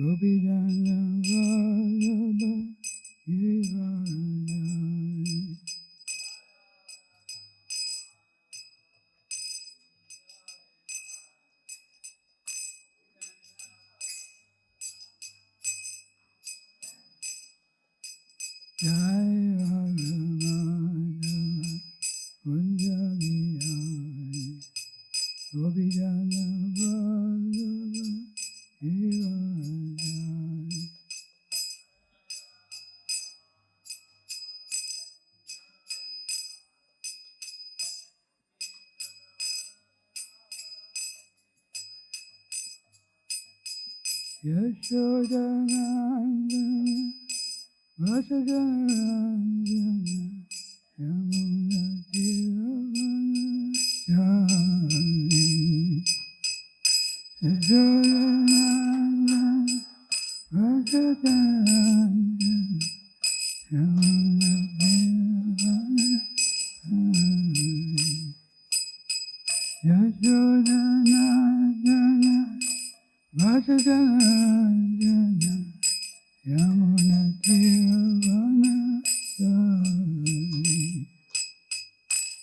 Gopijana Vallabha Giridhara. Jai Radha Madhava Kunja Vihari Gopijana Vallabha Giridhara. Yashodanandana Vasadanandana Yamuna Tiravana Yashodanandana Vasadanandana Yamuna Tiravana Yashodanandana Vasadanandana Yamuna Tiravana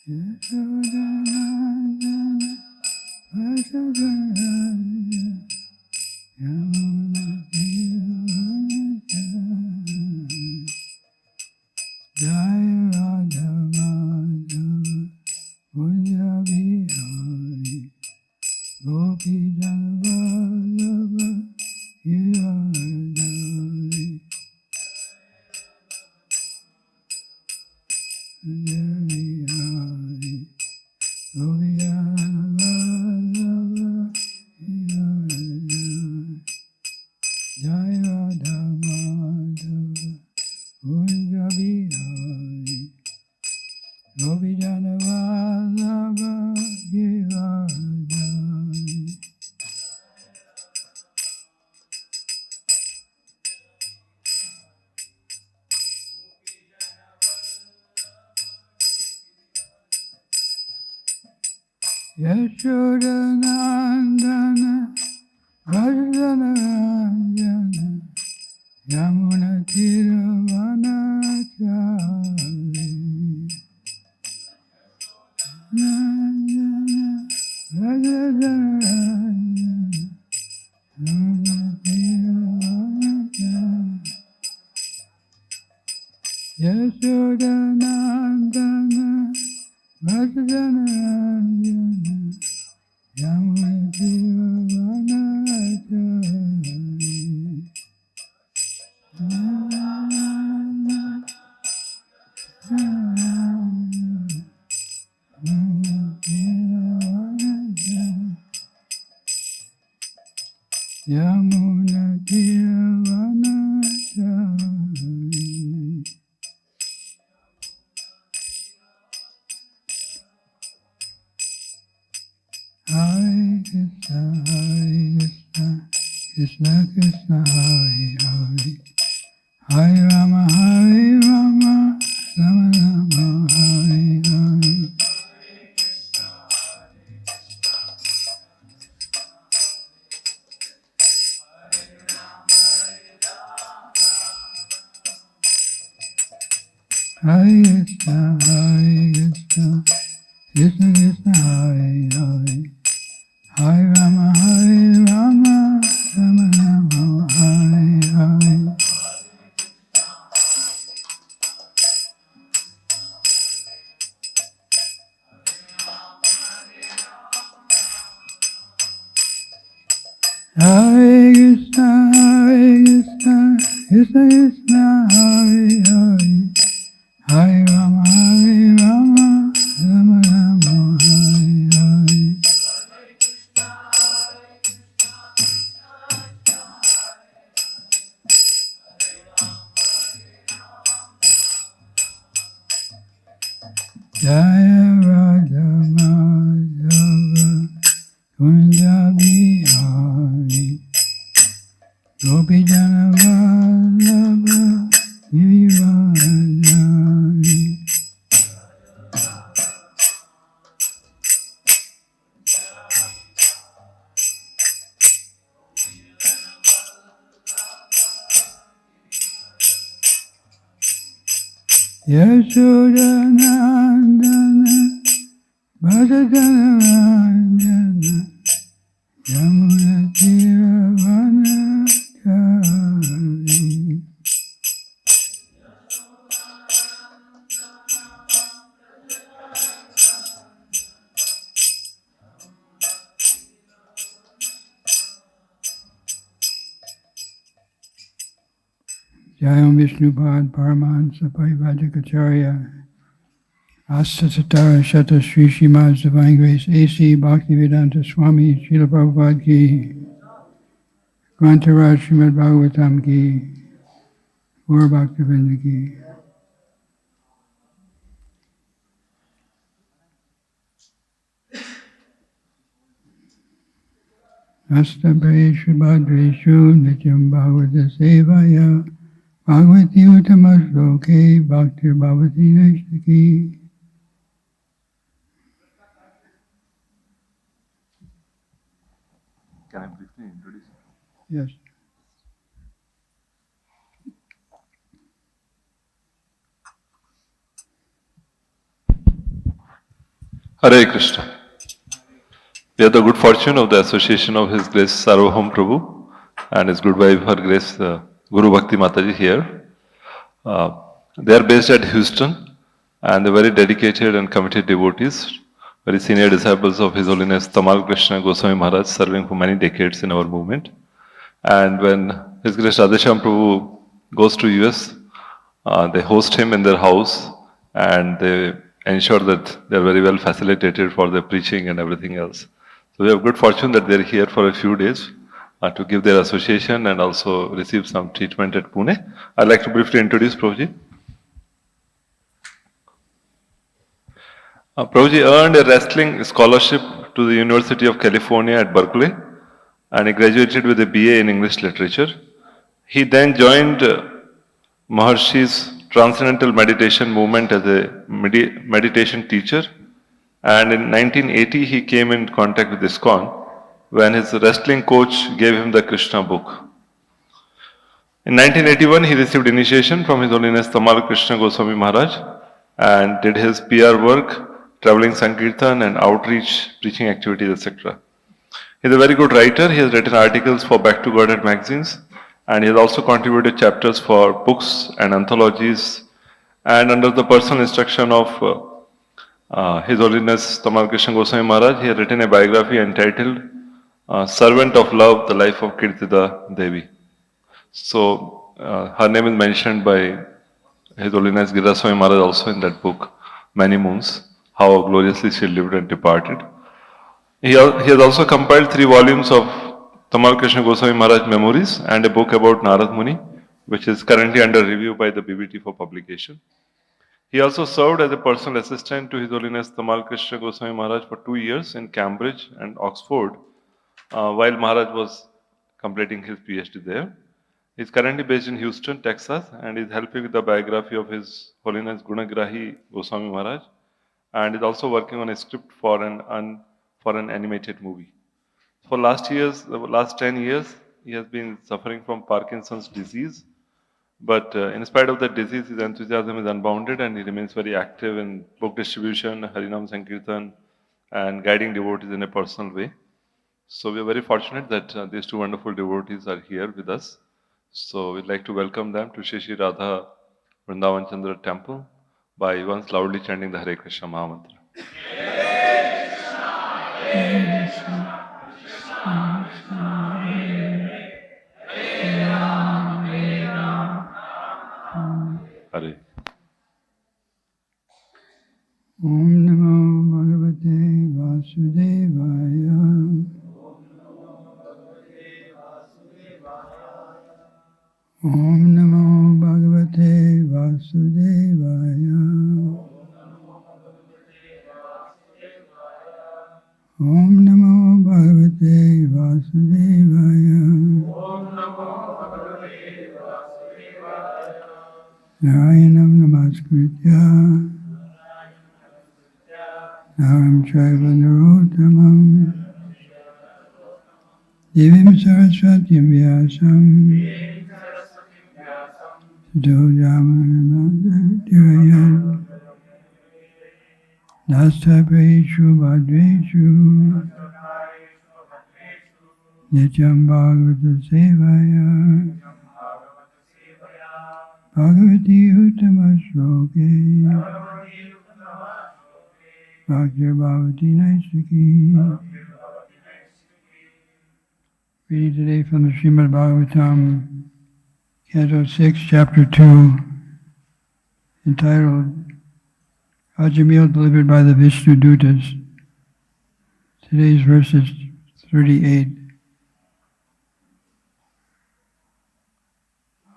Yashodanandana Vasadanandana Yamuna Tiravana. Jai Radha Madhava Kunja Vihari Gopijana Vallabha Giridhara. Kunja Vihari Gopijana Vallabha Giridhara. Jai Radha Madhava Kunja Vihari Gopijana Vallabha Giridhara. Yashodanandana Vasadanandana Yamuna Tiravana Chari. Nandana Vasadanandana Yamuna Tiravana Chari. Yashodanandana Vasadanandana Yamuna Tiravana Chari. Yamuna Tiravana Chari. Hare Krishna, Krishna Krishna, Hare Hare, Hare Rama, Hare Rama, Rama Rama, Hare Hare. Hare Krishna, Krishna Krishna, Hare Hare, Hare Rama, Hare Rama, Rama Rama, Hare Hare. Hare Krishna, Krishna Krishna, Hare Hare, Hare Rama, Hare Rama, Rama Rama, Hare Hare. Jaya Radha Madhava Kunja Vihari Gopijana Vallabha Giridhara. Yashodanandana Bhajajanarandana Yamuna Tiravana. Jayam Vishnupad Paramahansa Parivajikacharya Asasatara Shata Sri Srimad Divine Grace A.C. Bhaktivedanta Swami Srila Prabhupada Ki Grantaraj Srimad Bhagavatam Ki Gaur Bhaktivedanta Ki. Astabhreshu Bhadreshu Nityam Bhagavata Sevaya Bhagavati Uttamasloke Bhaktir Bhavati Naishtaki. Can I briefly introduce you? Yes. Hare Krishna. We have the good fortune of the association of His Grace Sarvabhauma Prabhu and His good wife, Her Grace Guru Bhakti Mataji here. They are based at Houston and they're very dedicated and committed devotees, very senior disciples of His Holiness Tamal Krishna Goswami Maharaj, serving for many decades in our movement. And when His Grace Radhesham Prabhu goes to US, they host him in their house and they ensure that they are very well facilitated for their preaching and everything else. So we have good fortune that they are here for a few days to give their association and also receive some treatment at Pune. I'd like to briefly introduce Prabhuji. Prabhuji earned a wrestling scholarship to the University of California at Berkeley and he graduated with a BA in English Literature. He then joined Maharshi's Transcendental Meditation movement as a meditation teacher, and in 1980 he came in contact with ISKCON when his wrestling coach gave him the Krishna book. In 1981 he received initiation from His Holiness Tamal Krishna Goswami Maharaj and did his PR work, traveling Sankirtan and outreach, preaching activities, etc. He is a very good writer. He has written articles for Back to Godhead magazines and he has also contributed chapters for books and anthologies, and under the personal instruction of His Holiness Tamal Krishna Goswami Maharaj, he has written a biography entitled Servant of Love, the Life of Kirtida Devi. So her name is mentioned by His Holiness Giriraj Maharaj also in that book, Many Moons, how gloriously she lived and departed. He has also compiled 3 volumes of Tamal Krishna Goswami Maharaj Memories and a book about Narad Muni, which is currently under review by the BBT for publication. He also served as a personal assistant to His Holiness Tamal Krishna Goswami Maharaj for 2 years in Cambridge and Oxford, while Maharaj was completing his PhD there. He is currently based in Houston, Texas, and is helping with the biography of His Holiness Gunagrahi Goswami Maharaj, and is also working on a script for an animated movie. For the last 10 years, he has been suffering from Parkinson's disease, but in spite of that disease, his enthusiasm is unbounded and he remains very active in book distribution, Harinam Sankirtan, and guiding devotees in a personal way. So we are very fortunate that these 2 wonderful devotees are here with us. So we'd like to welcome them to Shri Shri Radha Vrindavan Chandra Temple by once loudly chanting the Hare Krishna Mahamantra. Hare. Om Namo Bhagavate Vasudevaya. Om Namo Bhagavate Vasudevaya. Om Namo Bhagavate Vasudevaya. Narayanam Namaskritya Naram Chaiva Narottamam Devim Saraswatyam Vyasam Dojamanamadhyaya Dastapreshu Bhadreshu Nityam Bhagavata Sevaya Bhagavati Uttama Shloke Bhaktir Bhavati Naisaki. Reading today from the Srimad Bhagavatam, Canto 6, Chapter 2, entitled Ajamil delivered by the Vishnu Dutas. Today's verse is 38.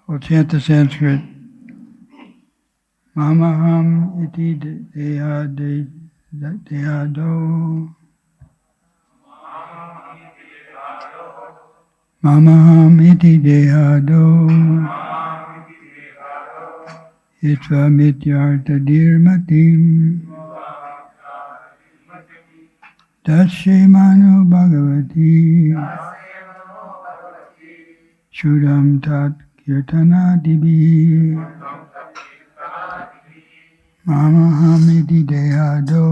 We'll chant the Sanskrit. Mamaham iti dehado. Mamaham iti dehado. Itva mityarta dirmatim. Dasyemano bhagavati. Shudam tat kirtanadibi. Mamaham iti dehado.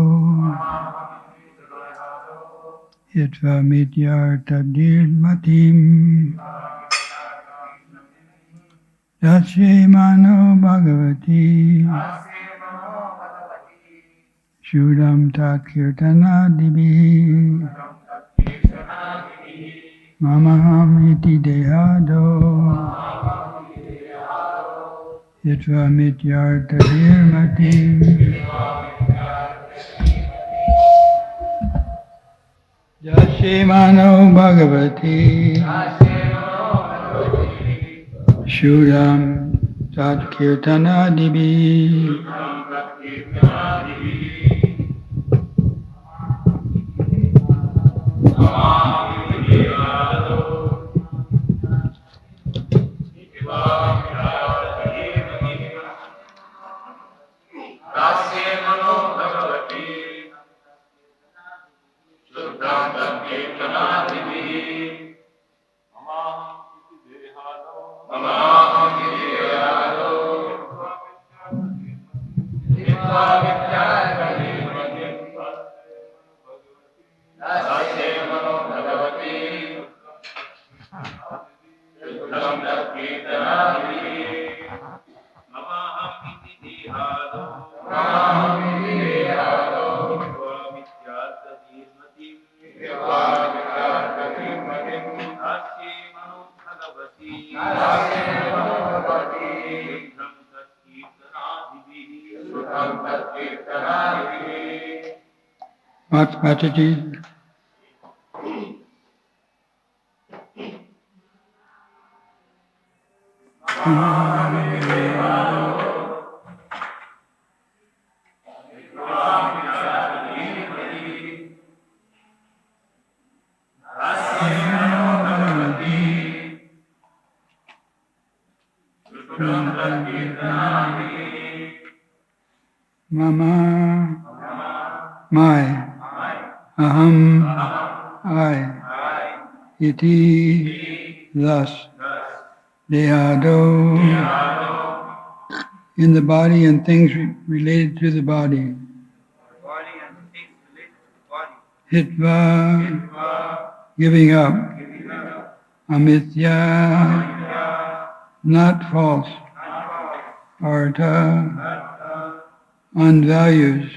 Itva mityarta dirmatim. Dasyemano bhagavati. Shudam tat kirtanadibi. Mamaham iti dehado. Yatva mityarta dirmati. Dasyemano bhagavati. Shudam tat kirtanadibi. Mataji. Mama, my, aham, I, iti, thus, dehado, in the body and things related to the body. Hitva, giving up. Amitya, not false. Artha, unvalues.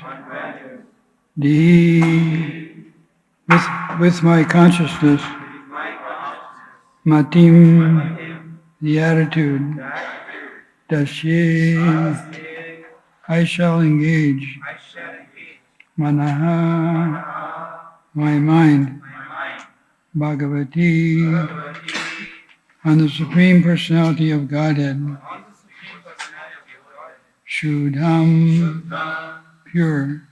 Dihi, with my consciousness. Matim, the attitude. Dasye, I shall engage. Manaha, my mind. Bhagavati, on the Supreme Personality of Godhead. Shudham, pure.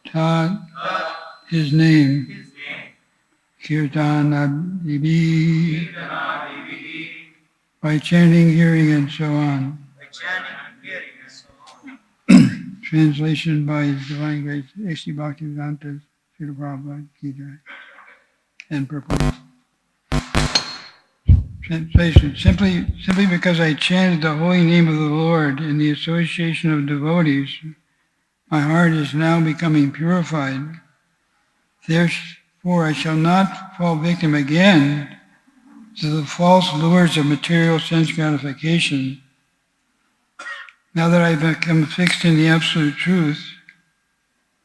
Tat, his name. Kirtanadibi, by chanting, hearing, and so on. Translation by His Divine Grace, A.C. Bhaktivedanta Srila Prabhupada Ki Jai. And purport. Translation: simply because I chanted the holy name of the Lord in the association of devotees, My heart is now becoming purified. Therefore I shall not fall victim again to the false lures of material sense gratification. Now that I have become fixed in the absolute truth,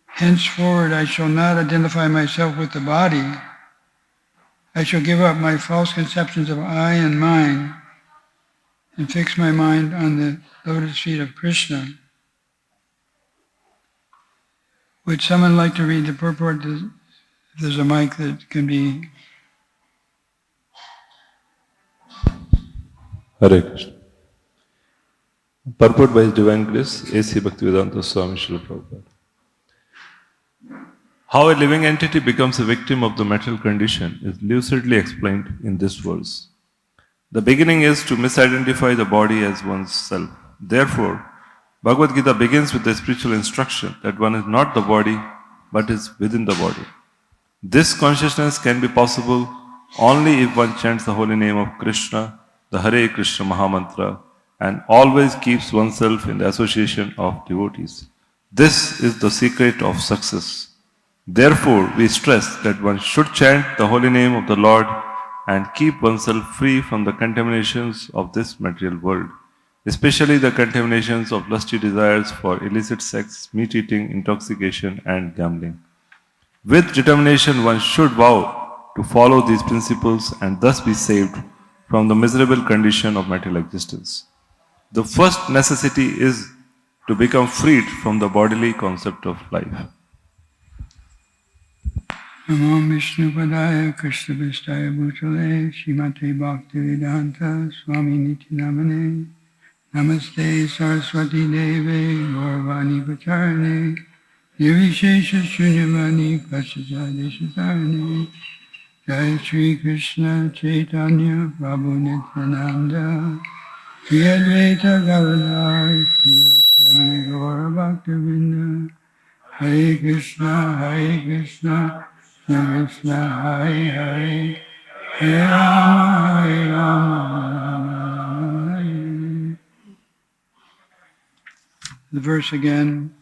henceforward I shall not identify myself with the body. I shall give up my false conceptions of I and mine and fix my mind on the lotus feet of Krishna. Would someone like to read the purport? If there's a mic that can be... Hare Krishna. Purport by His Divine Grace, A.C. Bhaktivedanta Swami Srila Prabhupada. How a living entity becomes a victim of the material condition is lucidly explained in this verse. The beginning is to misidentify the body as one's self. Therefore, Bhagavad Gita begins with the spiritual instruction that one is not the body, but is within the body. This consciousness can be possible only if one chants the holy name of Krishna, the HareKrishna Mahamantra, and always keeps oneself in the association of devotees. This is the secret of success. Therefore, we stress that one should chant the holy name of the Lord and keep oneself free from the contaminations of this material world, especially the contaminations of lusty desires for illicit sex, meat-eating, intoxication, and gambling. With determination, one should vow to follow these principles and thus be saved from the miserable condition of material existence. The first necessity is to become freed from the bodily concept of life. Namo Vishnu Padaya Krishna Vistaya Bhutale Srimate Bhaktivedanta Swami Niti Namane Namaste Saraswati Deve Gauravani Pacharane Nirvishesha Shunyavani Pasachadeshatarane Jai Shri Krishna Chaitanya Prabhu Nityananda Shri Advaita Gadadhar Shri Gaura Bhaktivinda Hare Krishna Krishna Hare Hare Hare Rama Rama Hare. The verse again.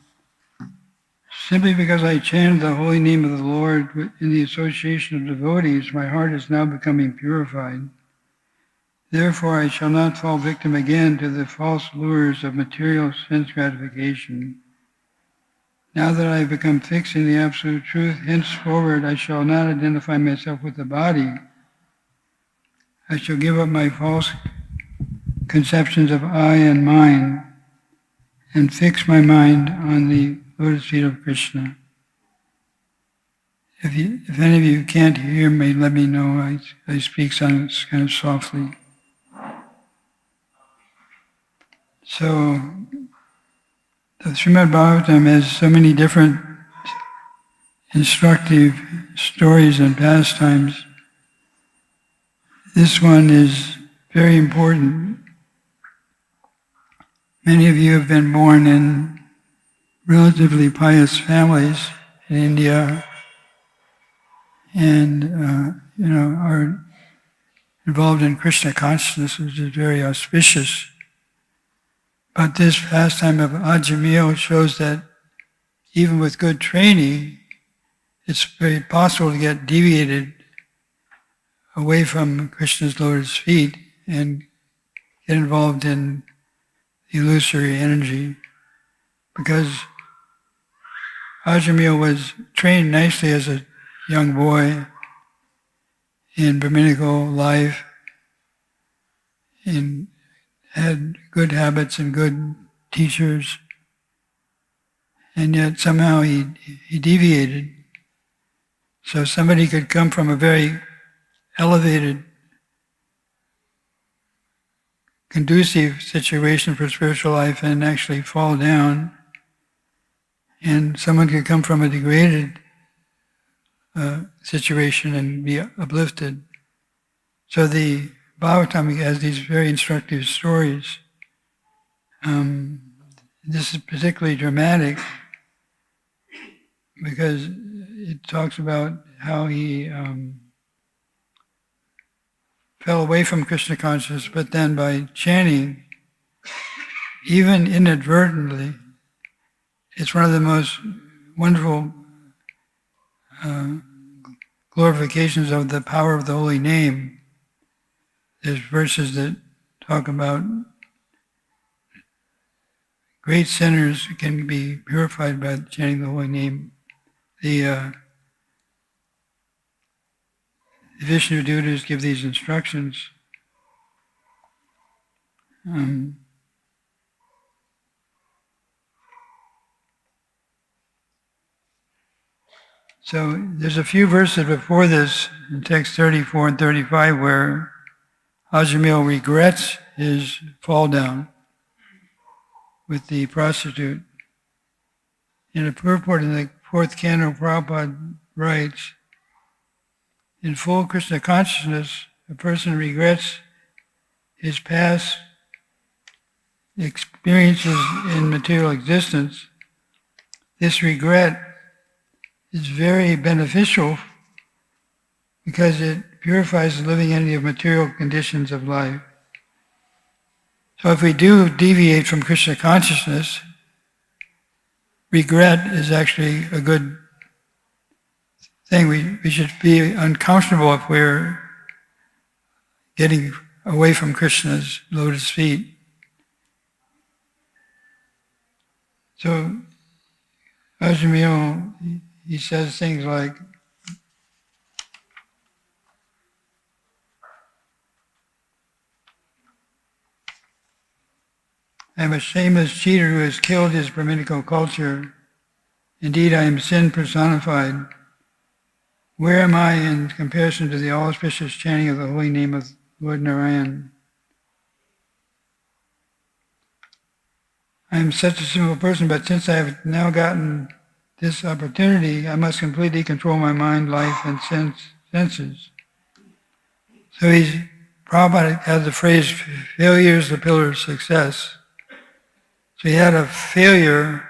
Simply because I chant the holy name of the Lord in the association of devotees, my heart is now becoming purified. Therefore I shall not fall victim again to the false lures of material sense gratification. Now that I have become fixed in the absolute truth, henceforward I shall not identify myself with the body. I shall give up my false conceptions of I and mine and fix my mind on the lotus feet of Krishna. If any of you can't hear me, let me know. I speak kind of softly. So, the Srimad Bhagavatam has so many different instructive stories and pastimes. This one is very important. Many of you have been born in relatively pious families in India and are involved in Krishna consciousness, which is very auspicious. But this pastime of Ajamil shows that even with good training, it's very possible to get deviated away from Krishna's lotus feet and get involved in illusory energy. Because Ajamil was trained nicely as a young boy in Brahminical life, and had good habits and good teachers, and yet somehow he deviated. So somebody could come from a very elevated, conducive situation for spiritual life and actually fall down, and someone could come from a degraded situation and be uplifted. So the Bhagavatam has these very instructive stories. This is particularly dramatic because it talks about how he fell away from Krishna consciousness, but then by chanting, even inadvertently, it's one of the most wonderful glorifications of the power of the holy name. There's verses that talk about great sinners can be purified by chanting the holy name. The Vishnu Dutas give these instructions. So there's a few verses before this, in text 34 and 35, where Ajamil regrets his fall down with the prostitute. In a purport in the fourth canto, Prabhupada writes, in full Krishna consciousness, a person regrets his past experiences in material existence. This regret is very beneficial because it purifies the living entity of material conditions of life. So if we do deviate from Krishna consciousness, regret is actually a good thing. We should be uncomfortable if we're getting away from Krishna's lotus feet. So Ajamil, he says things like, I am a shameless cheater who has killed his Brahminical culture. Indeed, I am sin personified. Where am I in comparison to the all-auspicious chanting of the holy name of Lord Narayan? I am such a simple person, but since I have now gotten this opportunity, I must completely control my mind, life, and senses. So Prabhupada had the phrase, failure is the pillar of success. So he had a failure,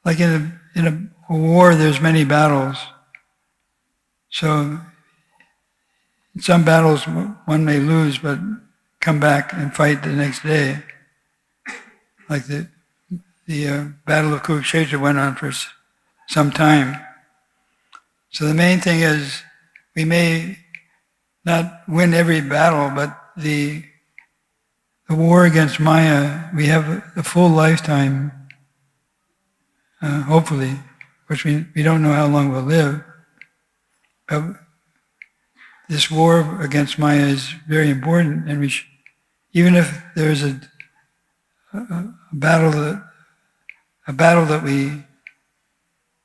like in a war, there's many battles. So in some battles one may lose, but come back and fight the next day. Like the Battle of Kurukshetra went on for some time. So the main thing is we may not win every battle, but the war against Maya, we have a full lifetime, hopefully, which we don't know how long we'll live. But this war against Maya is very important, and even if there's a battle that we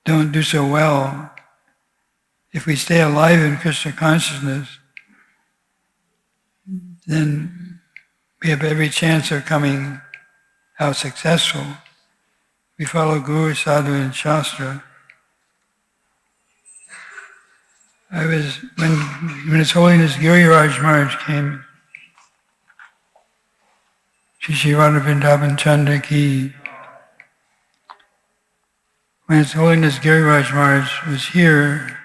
don't do so well, if we stay alive in Krishna consciousness, then we have every chance of coming out successful. We follow Guru, Sadhu, and Shastra. When His Holiness Giriraj Maharaj came, Shri Radha Vrindavan Chanda Ki. When His Holiness Giriraj Maharaj was here,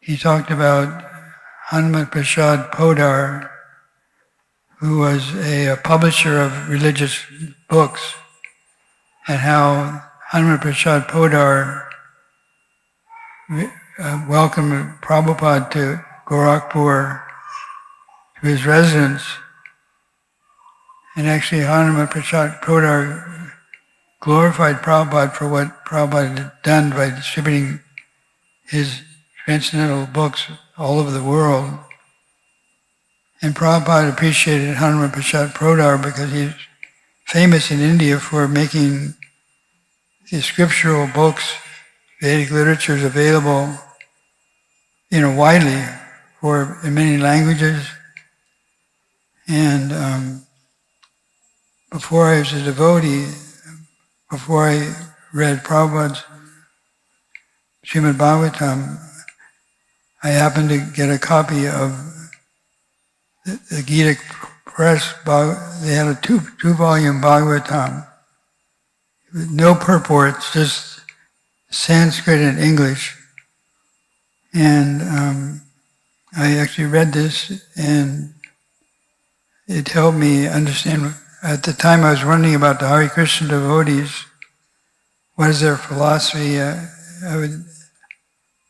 he talked about Hanumat Prasad Podar, who was a publisher of religious books, and how Hanumat Prasad Podar welcomed Prabhupada to Gorakhpur, to his residence. And actually Hanumat Prasad Podar glorified Prabhupada for what Prabhupada had done by distributing his transcendental books all over the world. And Prabhupada appreciated Hanumat Prasad Podar because he's famous in India for making the scriptural books, Vedic literatures available, widely in many languages. And before I was a devotee, before I read Prabhupada's Srimad Bhagavatam, I happened to get a copy of the Gita Press. They had a two-volume Bhagavatam with no purports, just Sanskrit and English. And I actually read this, and it helped me understand. At the time I was wondering about the HareKrishna devotees, what is their philosophy.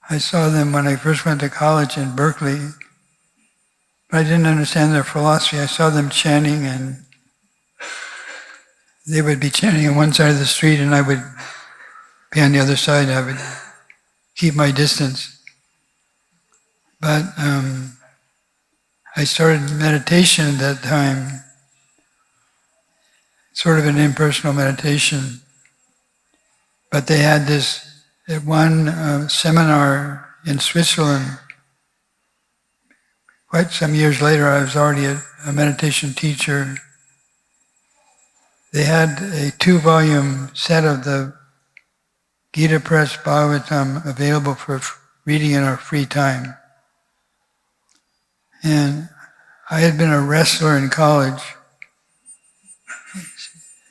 I saw them when I first went to college in Berkeley, but I didn't understand their philosophy. I saw them chanting, and they would be chanting on one side of the street, and I would be on the other side. I would keep my distance. But I started meditation at that time, sort of an impersonal meditation. But they had this at one seminar in Switzerland. Quite some years later, I was already a meditation teacher. They had a 2-volume set of the Gita Press Bhagavatam available for reading in our free time. And I had been a wrestler in college.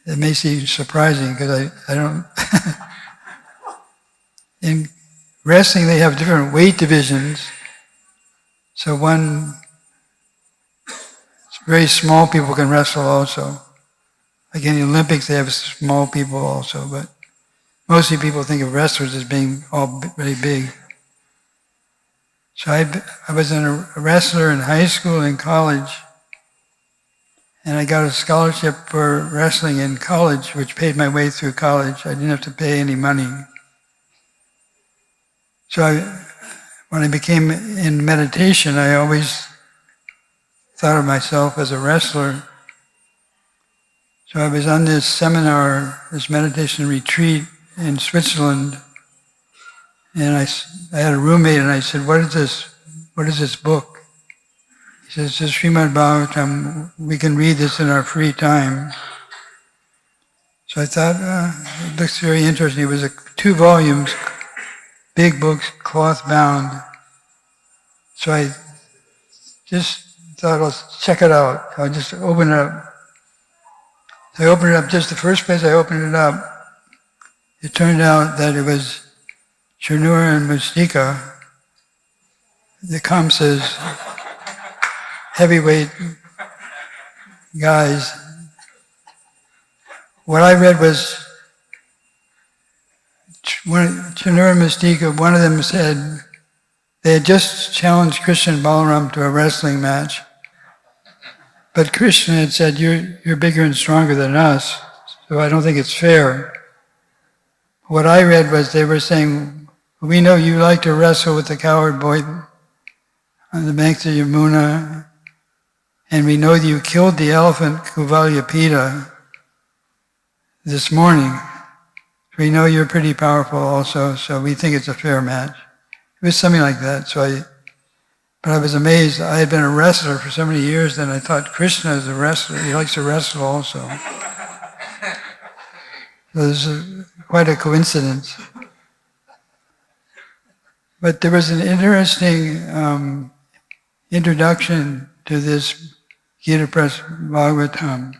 It may seem surprising because I don't... In wrestling, they have different weight divisions. So very small people can wrestle also. Like in the Olympics, they have small people also, but mostly people think of wrestlers as being all really big. So I was a wrestler in high school and college, and I got a scholarship for wrestling in college, which paid my way through college. I didn't have to pay any money. So when I became in meditation, I always thought of myself as a wrestler. So I was on this seminar, this meditation retreat in Switzerland, and I had a roommate, and I said, "What is this? What is this book?" He says, "It's Srimad Bhagavatam. We can read this in our free time." So I thought, it looks very interesting. It was 2 volumes, big books, cloth bound. So I just thought, let's check it out. I'll just open it up. So I opened it up, just the first place I opened it up, it turned out that it was Chanura and Mustika, the Kamsa's heavyweight guys. What I read was, Chanura and Mustika, one of them said, they had just challenged Krishna and Balaram to a wrestling match. But Krishna had said, you're bigger and stronger than us, so I don't think it's fair. What I read was they were saying, we know you like to wrestle with the coward boy on the banks of Yamuna, and we know that you killed the elephant Kuvalyapita this morning. We know you're pretty powerful also, so we think it's a fair match. It was something like that. But I was amazed. I had been a wrestler for so many years, and I thought Krishna is a wrestler. He likes to wrestle also. So this is quite a coincidence. But there was an interesting introduction to this Gita Press Bhagavatam.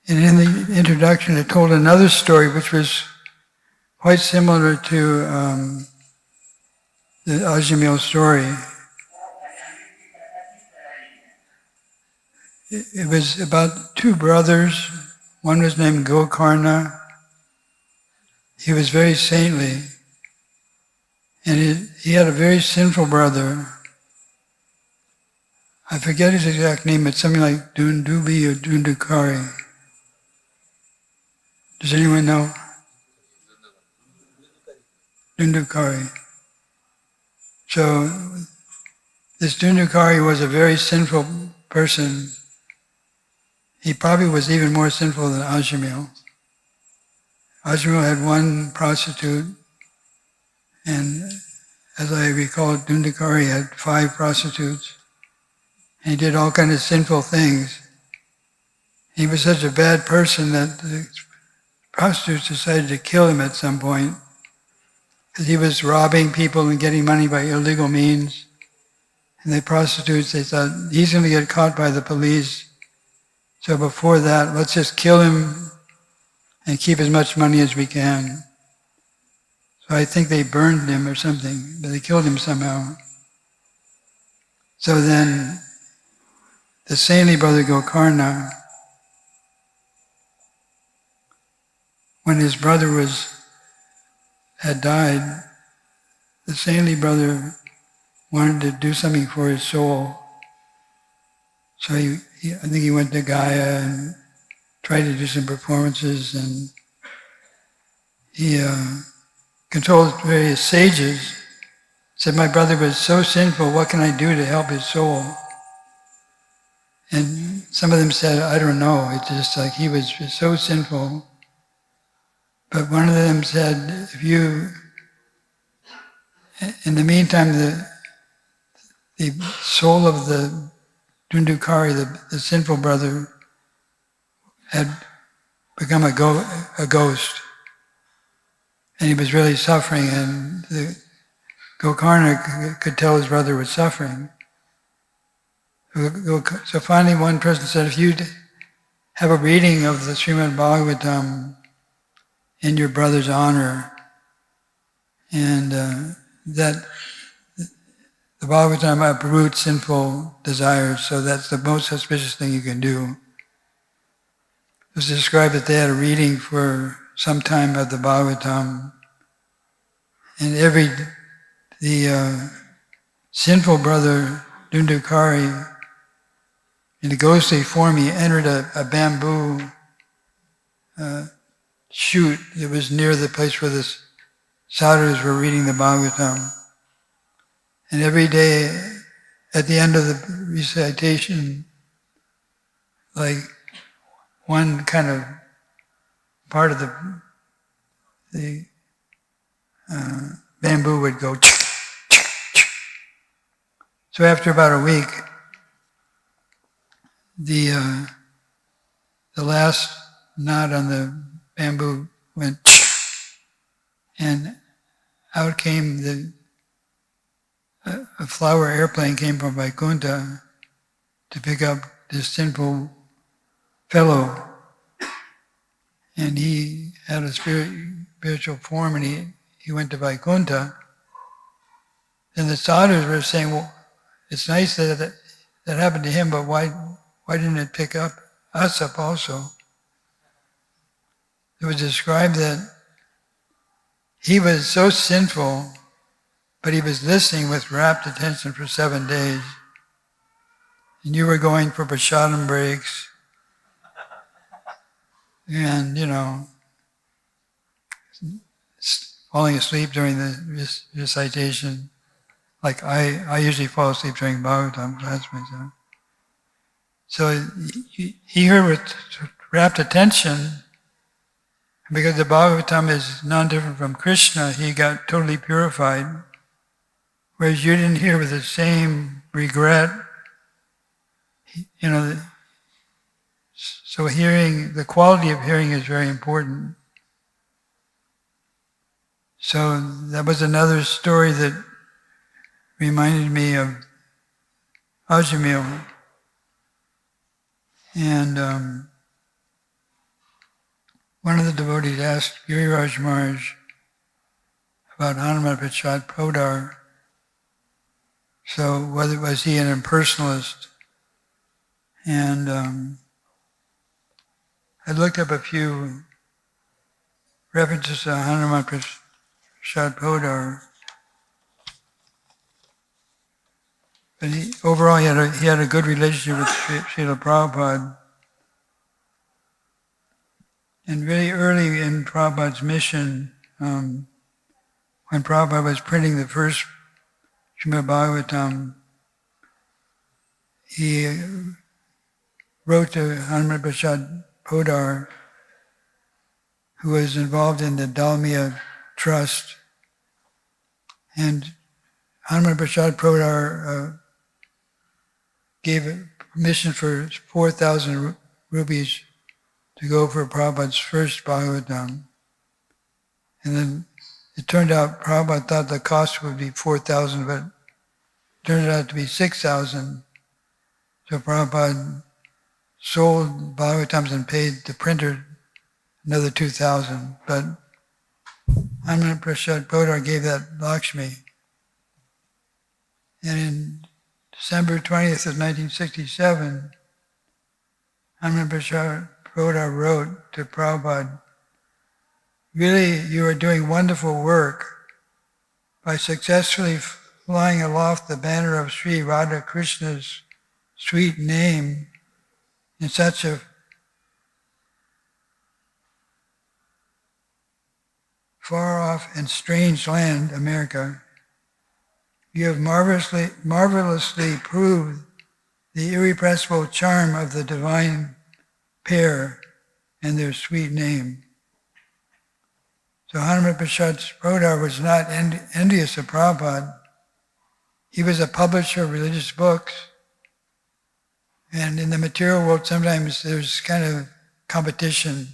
And in the introduction, it told another story which was quite similar to the Ajamil story. It was about 2 brothers. One was named Gokarna. He was very saintly. And he had a very sinful brother. I forget his exact name, it's something like Dundubi or Dundukari. Does anyone know? Dundukari. So this Dundukari was a very sinful person. He probably was even more sinful than Ajamil. Ajamil had 1 prostitute, and as I recall, Dundukari had 5 prostitutes. And he did all kinds of sinful things. He was such a bad person that the prostitutes decided to kill him at some point, because he was robbing people and getting money by illegal means. And the prostitutes, they thought, he's going to get caught by the police. So before that, let's just kill him and keep as much money as we can. So I think they burned him or something, but they killed him somehow. So then the saintly brother Gokarna, when his brother had died, the saintly brother wanted to do something for his soul. So I think he went to Gaia and tried to do some performances, and he controlled various sages. Said, my brother was so sinful, what can I do to help his soul? And some of them said, I don't know, it's just like he was just so sinful. But one of them said, if you, in the meantime, the soul of the Dundukari, the sinful brother, had become a ghost. And he was really suffering, and the Gokarna could tell his brother was suffering. So finally one person said, if you have a reading of the Srimad Bhagavatam in your brother's honor, and that the Bhagavatam uproots sinful desires, so that's the most auspicious thing you can do. It was described that they had a reading for some time of the Bhagavatam, and the sinful brother Dundukari, in a ghostly form, he entered a bamboo shoot that was near the place where the sadhus were reading the Bhagavatam. And every day, at the end of the recitation, like one kind of part of the bamboo would go. So after about a week, the last knot on the bamboo went, and out came a flower airplane came from Vaikuntha to pick up this sinful fellow, and he had a spiritual form, and he went to Vaikuntha. And the sadhus were saying, well, it's nice that happened to him, but why didn't it pick us up also? It was described that he was so sinful, but he was listening with rapt attention for 7 days. And you were going for prasadam breaks, and falling asleep during the recitation. Like I usually fall asleep during Bhagavatam, that's myself. So he heard with rapt attention, because the Bhagavatam is non-different from Krishna, he got totally purified. Whereas you didn't hear with the same regret, so hearing, the quality of hearing is very important. So that was another story that reminded me of Ajamil. And one of the devotees asked Giriraj Maharaj about Hanuman Prasad Podar. So was he an impersonalist? And I looked up a few references to Hanuman Prasad Podar. But overall he had a good relationship with Srila Prabhupada. And very early in Prabhupada's mission, when Prabhupada was printing the first Srimad Bhagavatam, he wrote to Hanuman Prasad Podar, who was involved in the Dalmia Trust. And Hanuman Prasad Podar gave permission for 4,000 rupees to go for Prabhupada's first Bhagavatam. And then it turned out Prabhupada thought the cost would be 4,000, but it turned out to be 6,000. So Prabhupada sold Bhagavatams and paid the printer another 2,000. But Hanuman Prasad Podar gave that Lakshmi. And in December 20th of 1967, Hanuman Prasad Podar wrote to Prabhupada really you are doing wonderful work by successfully flying aloft the banner of Sri Radha Krishna's sweet name in such a far off and strange land, America. You have marvelously proved the irrepressible charm of the divine pair and their sweet name. So Hanuman Prasad Prodar was not envious of Prabhupada. He was a publisher of religious books. And in the material world, sometimes there's kind of competition.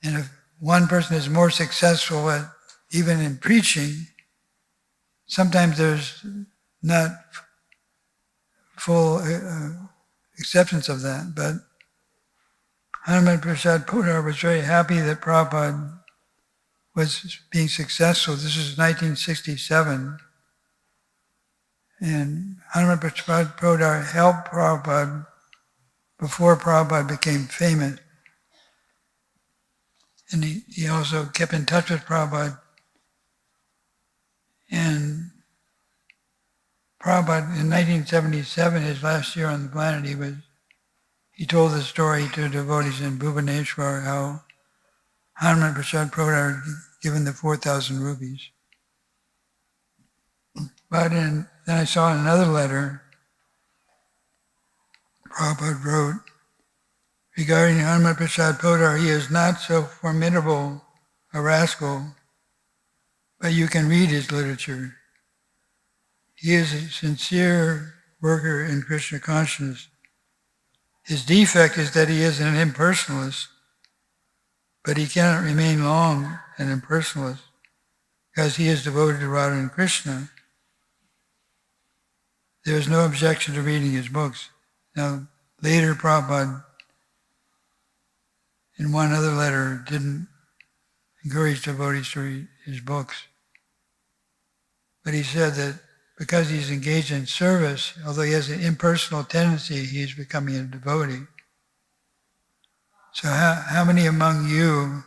And if one person is more successful at, even in preaching, sometimes there's not full acceptance of that. But Hanuman Prasad Prodar was very happy that Prabhupada was being successful. This was 1967. And Hanuman Prasad Prodar helped Prabhupada before Prabhupada became famous. And he also kept in touch with Prabhupada. And Prabhupada, in 1977, his last year on the planet, he told the story to devotees in Bhubaneswar how Hanuman Prasad Prodar had given the 4,000 rupees. But then I saw in another letter Prabhupada wrote regarding Hanuman Prasad Prodar, he is not so formidable a rascal, but you can read his literature. He is a sincere worker in Krishna consciousness. His defect is that he is an impersonalist, but he cannot remain long an impersonalist because he is devoted to Radha and Krishna. There is no objection to reading his books. Now, later Prabhupada, in one other letter, didn't encourage devotees to read his books. But he said that because he's engaged in service, although he has an impersonal tendency, he's becoming a devotee. So how many among you,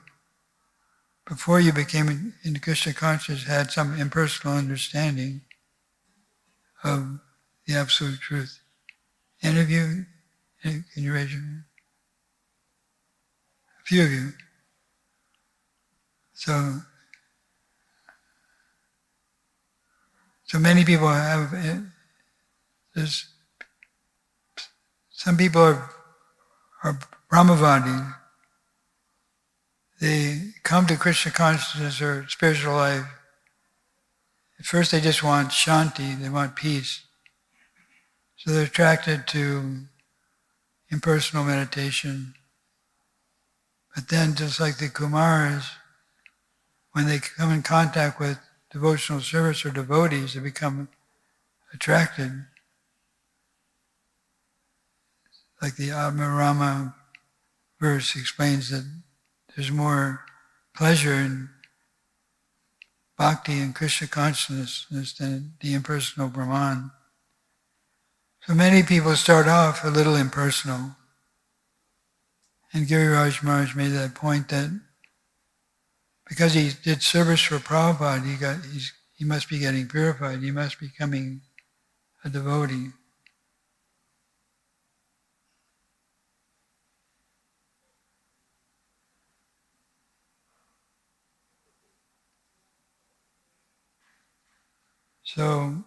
before you became in Krishna consciousness, had some impersonal understanding of the absolute truth? Any of you? Can you raise your hand? A few of you. So many people have, some people are Brahmavadi. They come to Krishna consciousness or spiritual life. At first they just want shanti, they want peace. So they're attracted to impersonal meditation. But then just like the Kumaras, when they come in contact with devotional service or devotees, they become attracted. Like the Atmarama verse explains that there's more pleasure in bhakti and Krishna consciousness than the impersonal Brahman. So many people start off a little impersonal. And Giriraj Maharaj made that point that because he did service for Prabhupada, he must be getting purified. He must be becoming a devotee. So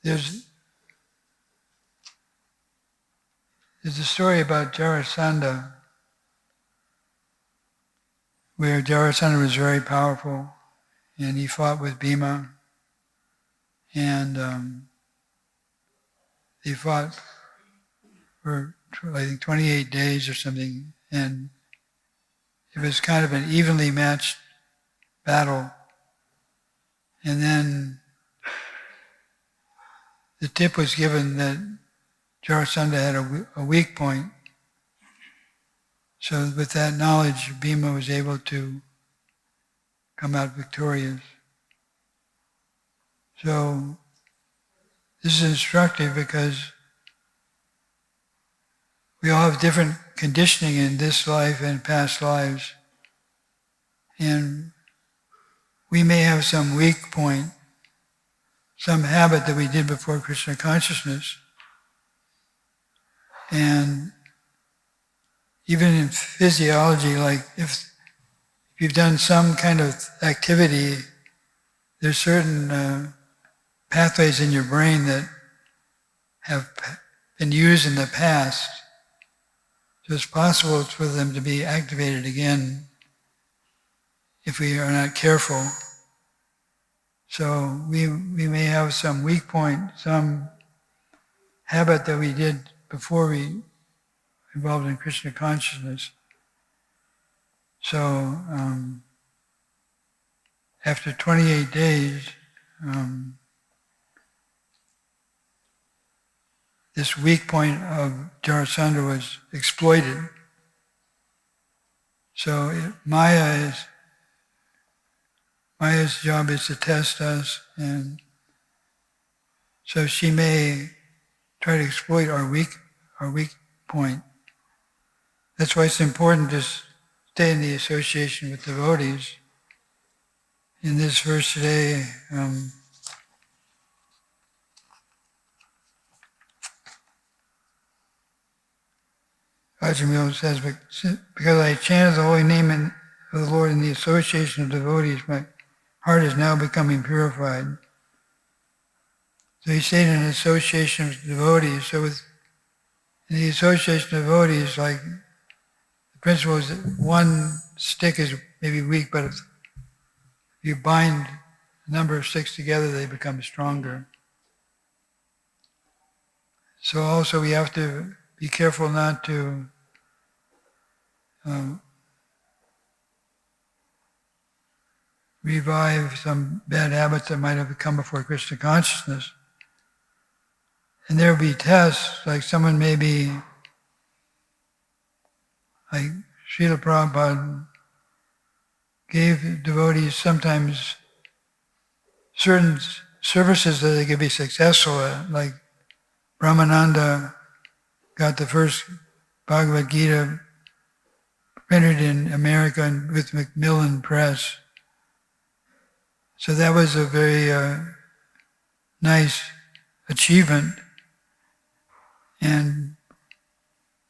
there's a story about Jarasandha, where Jarasandha was very powerful, and he fought with Bhima, and they fought for I think 28 days or something, and it was kind of an evenly matched battle. And then the tip was given that Jarasandha had a weak point. So with that knowledge, Bhima was able to come out victorious. So this is instructive because we all have different conditioning in this life and past lives. And we may have some weak point, some habit that we did before Krishna consciousness. And even in physiology, like if you've done some kind of activity, there's certain pathways in your brain that have been used in the past. So it's possible for them to be activated again if we are not careful. So we may have some weak point, some habit that we did before we involved in Krishna consciousness. So after 28 days, this weak point of Jarasandha was exploited. So Maya's job is to test us, and so she may try to exploit our weak point. That's why it's important to stay in the association with devotees. In this verse today, Ajamil says, because I chanted the holy name of the Lord in the association of devotees, my heart is now becoming purified. So he stayed in association with devotees. So in the association of devotees, like the principle is that one stick is maybe weak, but if you bind a number of sticks together, they become stronger. So also we have to be careful not to revive some bad habits that might have come before Krishna consciousness. And there will be tests, like someone may be, like Srila Prabhupada gave devotees sometimes certain services that they could be successful at, like Brahmananda got the first Bhagavad Gita printed in America with Macmillan Press. So that was a very nice achievement. And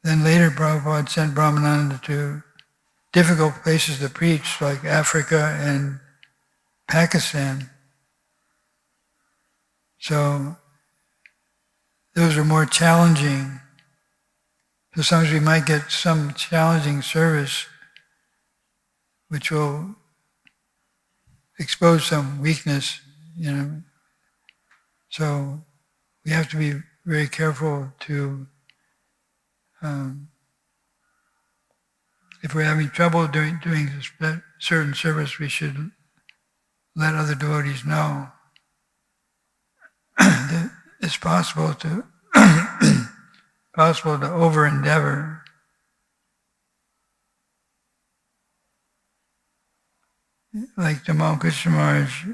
then later Prabhupada sent Brahmananda to difficult places to preach, like Africa and Pakistan. So those are more challenging. So sometimes we might get some challenging service which will expose some weakness, So we have to be very careful to, if we're having trouble doing a certain service, we should let other devotees know that it's possible to over endeavor. Like Tamal Krishna Maharaj,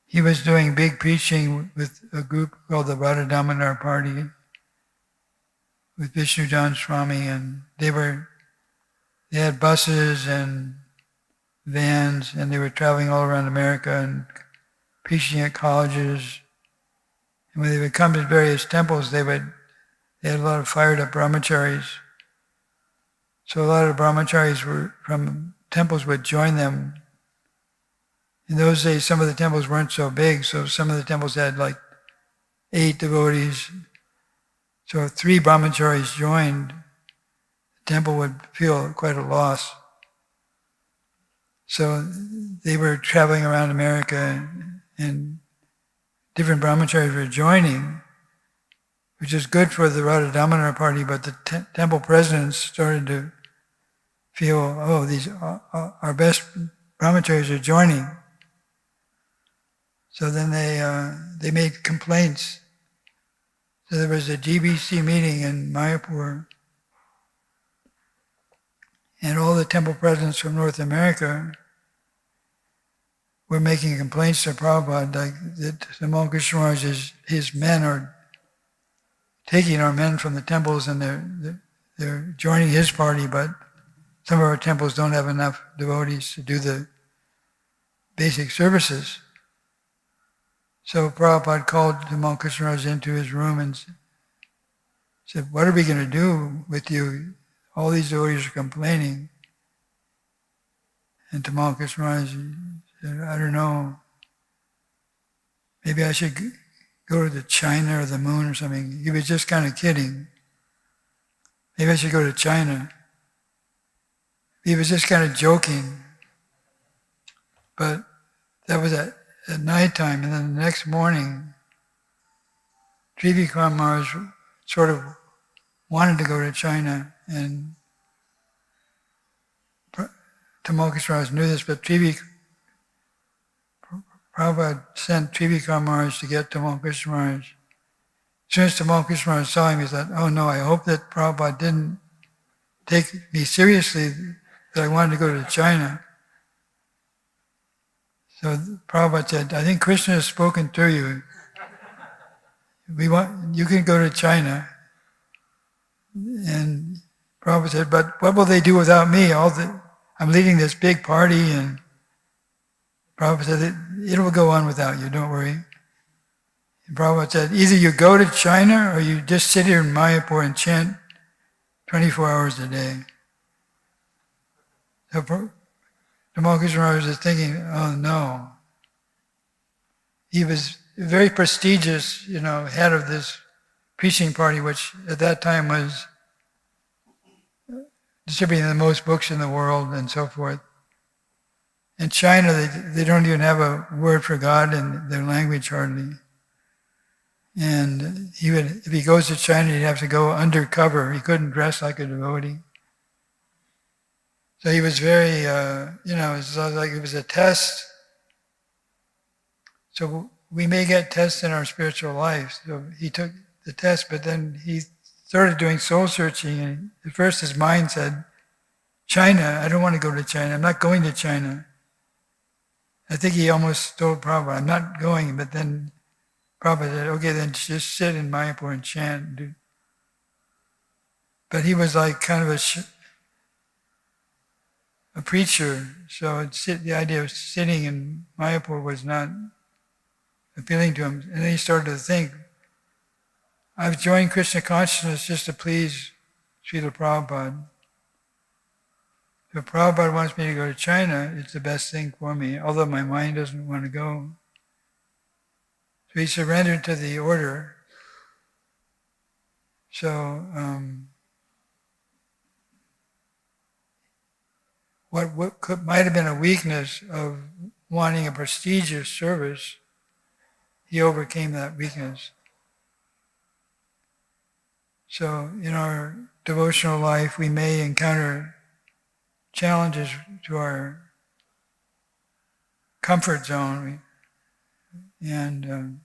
he was doing big preaching with a group called the Radha Damodar Party with Vishnu Jan Swami, and they had buses and vans, and they were traveling all around America and preaching at colleges. And when they would come to various temples, they had a lot of fired up brahmacharis. So a lot of brahmacharis from temples would join them. In those days, some of the temples weren't so big, so some of the temples had like 8 devotees. So if 3 brahmacharis joined, the temple would feel quite a loss. So they were traveling around America, and different brahmacharis were joining, which is good for the Radha Damodar Party, but the temple presidents started to feel, these our best brahmacharis are joining. So then they made complaints. So there was a GBC meeting in Mayapur, and all the temple presidents from North America were making complaints to Prabhupada, like that Tamal Krishna Maharaj, his men are taking our men from the temples and they're joining his party, but some of our temples don't have enough devotees to do the basic services. So Prabhupada called Tamal Krishna Maharaj into his room and said, "What are we going to do with you? All these devotees are complaining." And Tamal Krishna Maharaj said, "I don't know. Maybe I should go to China or the moon or something." He was just kind of kidding. Maybe I should go to China. He was just kind of joking. But that was at nighttime, and then the next morning, Trivikram Maharaj sort of wanted to go to China, and Tamal Krishna Maharaj knew this, but Prabhupada sent Trivikram Maharaj to get Tamal Krishna Maharaj. As soon as Tamal Krishna Maharaj saw him, he thought, "Oh no, I hope that Prabhupada didn't take me seriously that I wanted to go to China." So Prabhupada said, "I think Krishna has spoken through you. You can go to China." And Prabhupada said, "But what will they do without me? I'm leading this big party." And Prabhupada said, "It will go on without you, don't worry." And Prabhupada said, "Either you go to China or you just sit here in Mayapur and chant 24 hours a day." So Tamal Krishna Maharaj was thinking, "Oh no." He was very prestigious, head of this preaching party, which at that time was distributing the most books in the world and so forth. In China, they don't even have a word for God in their language hardly. And if he goes to China, he'd have to go undercover. He couldn't dress like a devotee. So he was very, it was like it was a test. So we may get tests in our spiritual life. So he took the test, but then he started doing soul searching. And at first his mind said, "China, I don't want to go to China. I'm not going to China." I think he almost told Prabhupada, "I'm not going." But then Prabhupada said, "Okay, then just sit in Mayapur and chant." But he was like kind of a preacher, so the idea of sitting in Mayapur was not appealing to him. And then he started to think, "I've joined Krishna consciousness just to please Srila Prabhupada. If Prabhupada wants me to go to China, it's the best thing for me, although my mind doesn't want to go." So he surrendered to the order. So what might have been a weakness of wanting a prestigious service, he overcame that weakness. So in our devotional life, we may encounter challenges to our comfort zone, and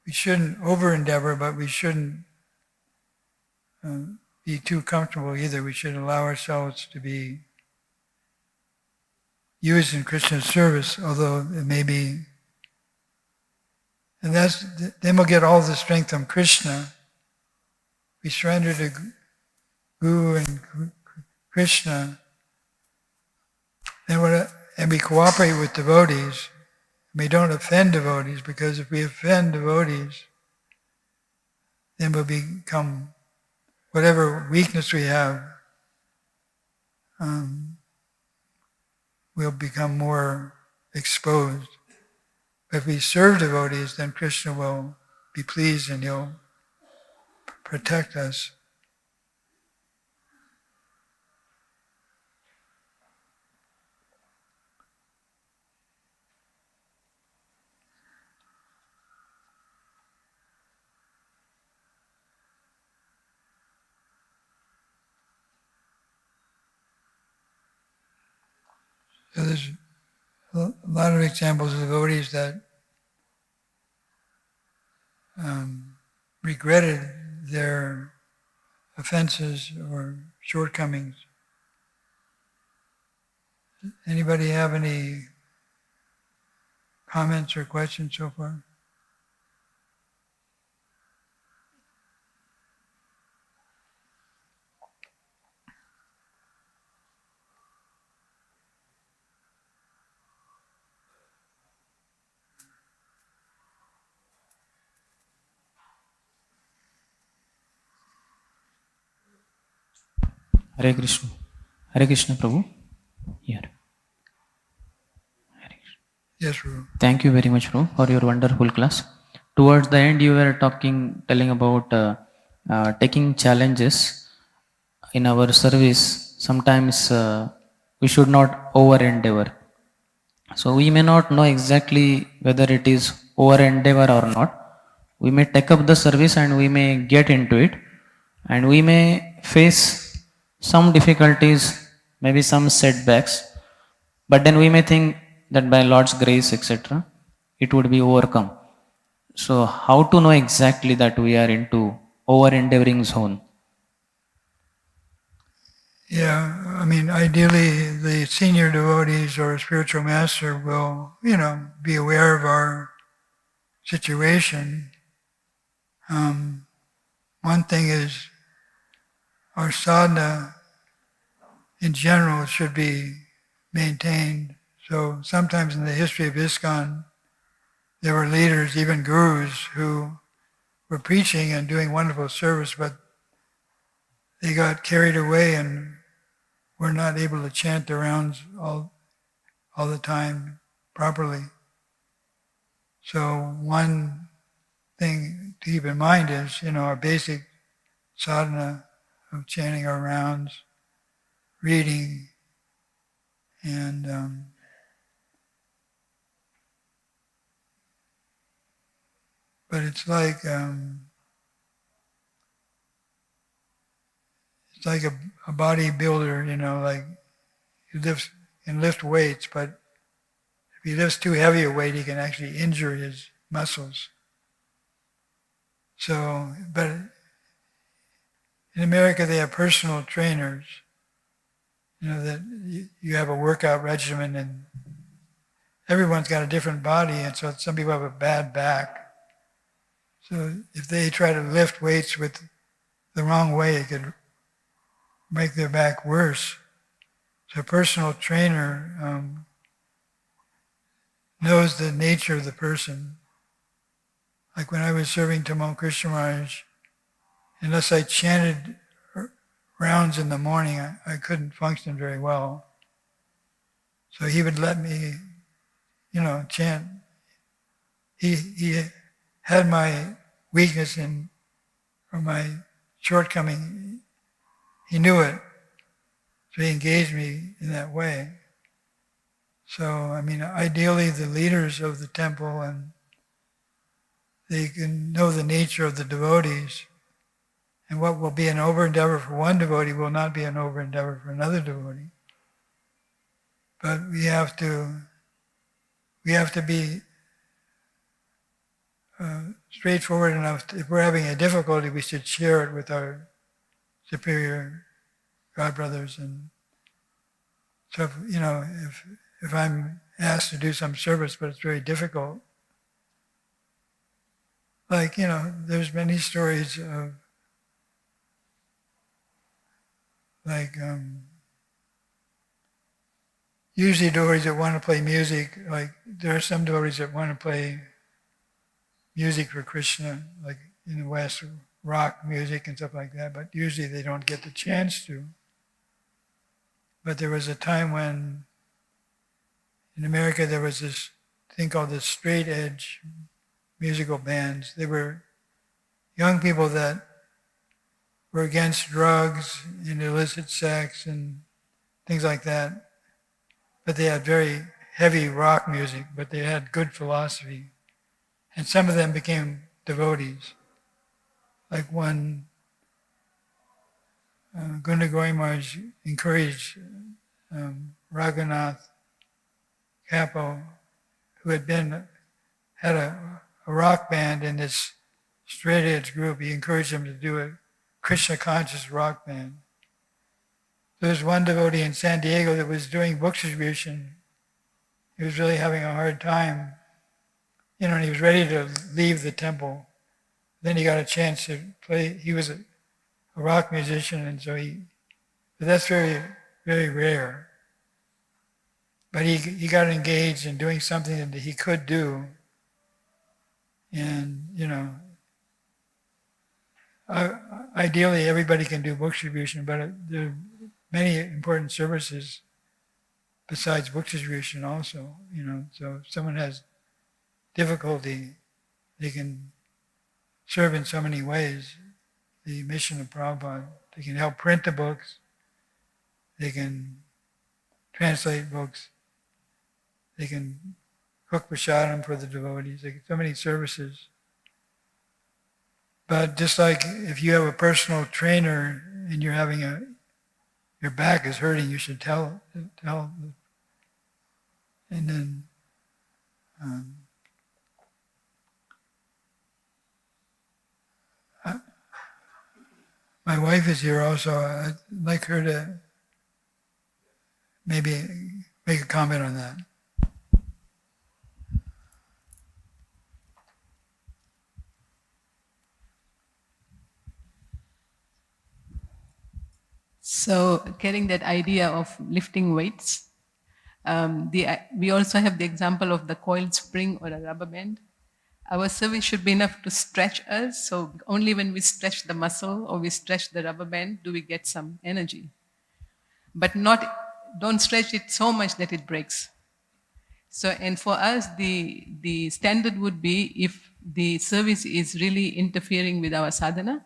we shouldn't over-endeavor, but we shouldn't be too comfortable either. We should allow ourselves to be used in Krishna's service, although it may be. And then we'll get all the strength from Krishna. We surrender to Guru and Krishna, and we cooperate with devotees. We don't offend devotees, because if we offend devotees, then we'll become, whatever weakness we have, we'll become more exposed. But if we serve devotees, then Krishna will be pleased and he'll protect us. So there's a lot of examples of devotees that regretted their offenses or shortcomings. Anybody have any comments or questions so far? Hare Krishna. Hare Krishna, Prabhu. Here. Hare Krishna. Yes, Prabhu. Thank you very much, Prabhu, for your wonderful class. Towards the end, you were telling about taking challenges in our service. Sometimes we should not over endeavor. So we may not know exactly whether it is over endeavor or not. We may take up the service and we may get into it, and we may face some difficulties, maybe some setbacks, but then we may think that by Lord's grace, etc., it would be overcome. So how to know exactly that we are into over endeavoring zone? Yeah, I mean, ideally, the senior devotees or a spiritual master will, be aware of our situation. One thing is our sadhana in general should be maintained. So sometimes in the history of ISKCON, there were leaders, even gurus, who were preaching and doing wonderful service, but they got carried away and were not able to chant the rounds all the time properly. So one thing to keep in mind is, our basic sadhana of chanting our rounds, reading, and but it's like a bodybuilder, like he can lift weights, but if he lifts too heavy a weight, he can actually injure his muscles. So, but in America they have personal trainers, that you have a workout regimen, and everyone's got a different body, and so some people have a bad back. So if they try to lift weights with the wrong way, it could make their back worse. So a personal trainer knows the nature of the person. Like when I was serving Tamal Krishna Maharaj, unless I chanted rounds in the morning, I couldn't function very well. So he would let me, chant. He had my weakness or my shortcoming. He knew it, so he engaged me in that way. So, ideally the leaders of the temple, and they can know the nature of the devotees, and what will be an over-endeavor for one devotee will not be an over-endeavor for another devotee. But we have to be straightforward enough. If we're having a difficulty, we should share it with our superior godbrothers. And so, if I'm asked to do some service, but it's very difficult, like, there's many stories of, like, usually devotees that want to play music, like, there are some devotees that want to play music for Krishna, like in the West, rock music and stuff like that, but usually they don't get the chance to. But there was a time when in America there was this thing called the straight edge musical bands. They were young people that were against drugs and illicit sex and things like that. But they had very heavy rock music, but they had good philosophy. And some of them became devotees. Like one, Gunda Goy Maharaj encouraged Raghunath Kapo, who had a rock band in this straight edge group. He encouraged him to do a Krishna conscious rock band. There was one devotee in San Diego that was doing book distribution. He was really having a hard time, and he was ready to leave the temple. Then he got a chance to play. He was a rock musician, and so but that's very, very rare. But he got engaged in doing something that he could do. And, ideally everybody can do book distribution, but many important services besides book distribution also, so if someone has difficulty, they can serve in so many ways. The mission of Prabhupada, they can help print the books, they can translate books, they can cook prasadam for the devotees, so many services. But just like if you have a personal trainer and you're having your back is hurting, you should tell, and then my wife is here also. I'd like her to maybe make a comment on that. So carrying that idea of lifting weights, we also have the example of the coiled spring or a rubber band. Our service should be enough to stretch us, so only when we stretch the muscle or we stretch the rubber band do we get some energy. But don't stretch it so much that it breaks. So, and for us, the standard would be if the service is really interfering with our sadhana,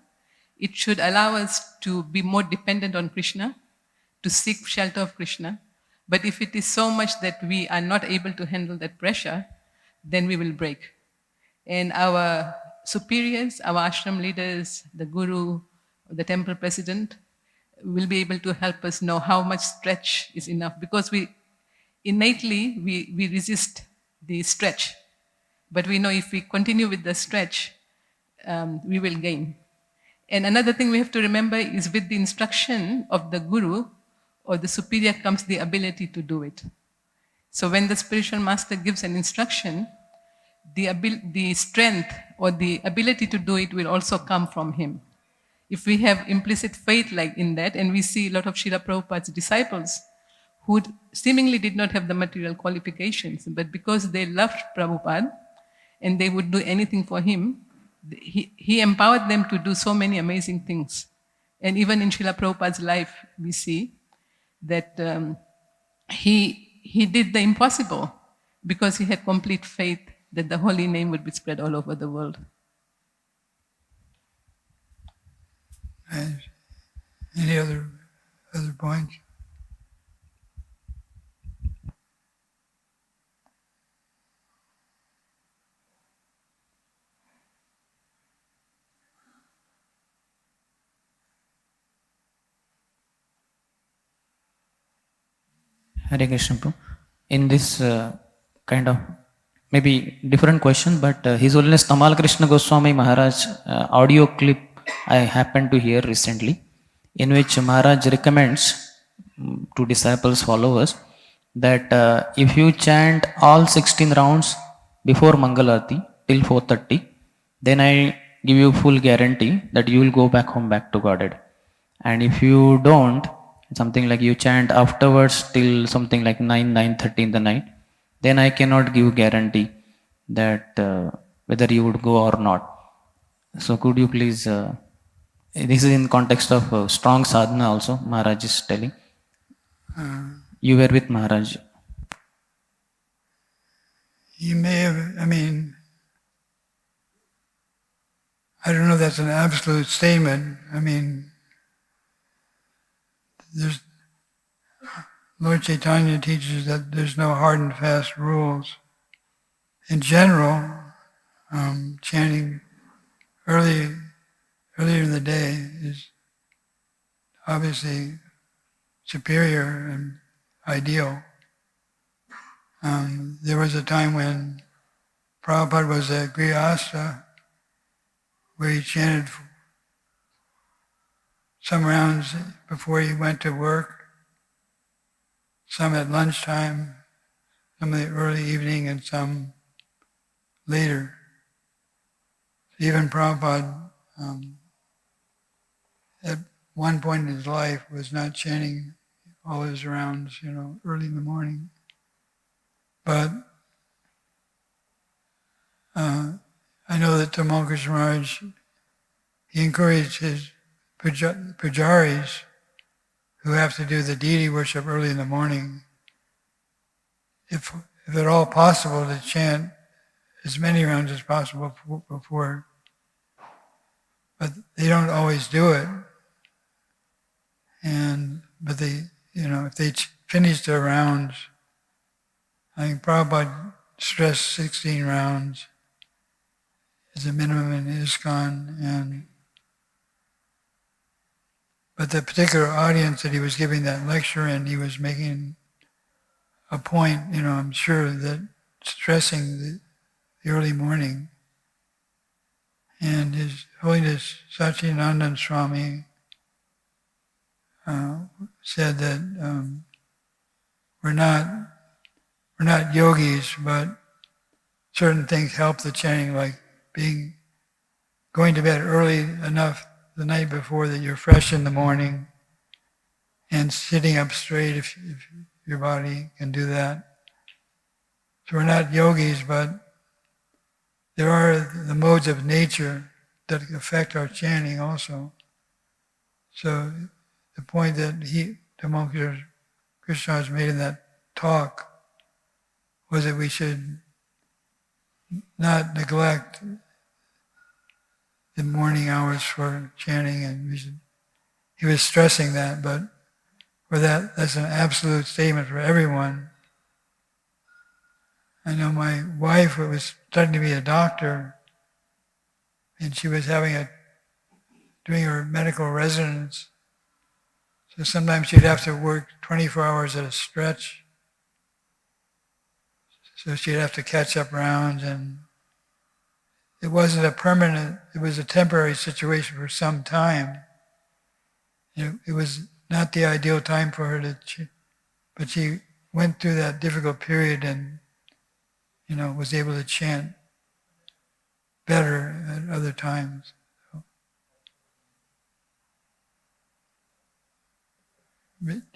it should allow us to be more dependent on Krishna, to seek shelter of Krishna. But if it is so much that we are not able to handle that pressure, then we will break. And our superiors, our ashram leaders, the guru, the temple president, will be able to help us know how much stretch is enough. Because innately, we resist the stretch. But we know if we continue with the stretch, we will gain. And another thing we have to remember is with the instruction of the guru or the superior comes the ability to do it. So when the spiritual master gives an instruction, the strength or the ability to do it will also come from him. If we have implicit faith like in that, and we see a lot of Srila Prabhupada's disciples who seemingly did not have the material qualifications, but because they loved Prabhupada and they would do anything for him, he empowered them to do so many amazing things. And even in Srila Prabhupada's life, we see that he did the impossible because he had complete faith that the holy name would be spread all over the world. And any other points? Hare Krishna Prabhu. In this kind of maybe different question, but His Holiness Tamal Krishna Goswami Maharaj audio clip I happened to hear recently, in which Maharaj recommends to disciples, followers, that if you chant all 16 rounds before Mangalarti till 4:30, then I give you full guarantee that you will go back home, back to Godhead. And if you don't, something like you chant afterwards till something like 9:30 in the night, then I cannot give guarantee that whether you would go or not. So could you please, this is in context of strong sadhana also, Maharaj is telling. You were with Maharaj. You may have, I don't know if that's an absolute statement. Lord Chaitanya teaches that there's no hard and fast rules. In general, chanting earlier in the day is obviously superior and ideal. There was a time when Prabhupada was at Grihastha, where he chanted some rounds before he went to work, some at lunchtime, some in the early evening, and some later. Even Prabhupada, at one point in his life, was not chanting all his rounds, early in the morning. But I know that Tamal Krishna Maharaj, he encouraged his pujaris who have to do the deity worship early in the morning, if at all possible, to chant as many rounds as possible before. But they don't always do it. But they, if they finish their rounds, I think Prabhupada stressed 16 rounds is a minimum in ISKCON, but the particular audience that he was giving that lecture in, he was making a point, I'm sure, that stressing the early morning. And His Holiness Satchidananda Swami said that we're not yogis, but certain things help the chanting, like going to bed early enough the night before that you're fresh in the morning, and sitting up straight if your body can do that. So we're not yogis, but there are the modes of nature that affect our chanting also. So the point that Tamoksha Krishna has made in that talk was that we should not neglect the morning hours for chanting, and he was stressing that, but that's an absolute statement for everyone. I know my wife was studying to be a doctor, and she was doing her medical residence. So sometimes she'd have to work 24 hours at a stretch. So she'd have to catch up rounds, and it wasn't it was a temporary situation for some time. It was not the ideal time for her but she went through that difficult period and, was able to chant better at other times. So.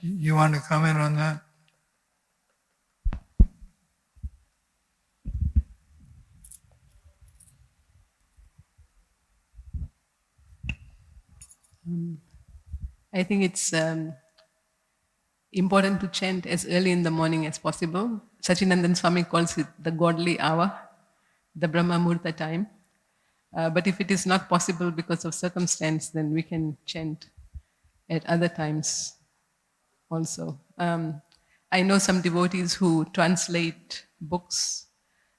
You want to comment on that? I think it's important to chant as early in the morning as possible. Satchidananda Swami calls it the godly hour, the Brahma Murta time. But if it is not possible because of circumstance, then we can chant at other times also. I know some devotees who translate books.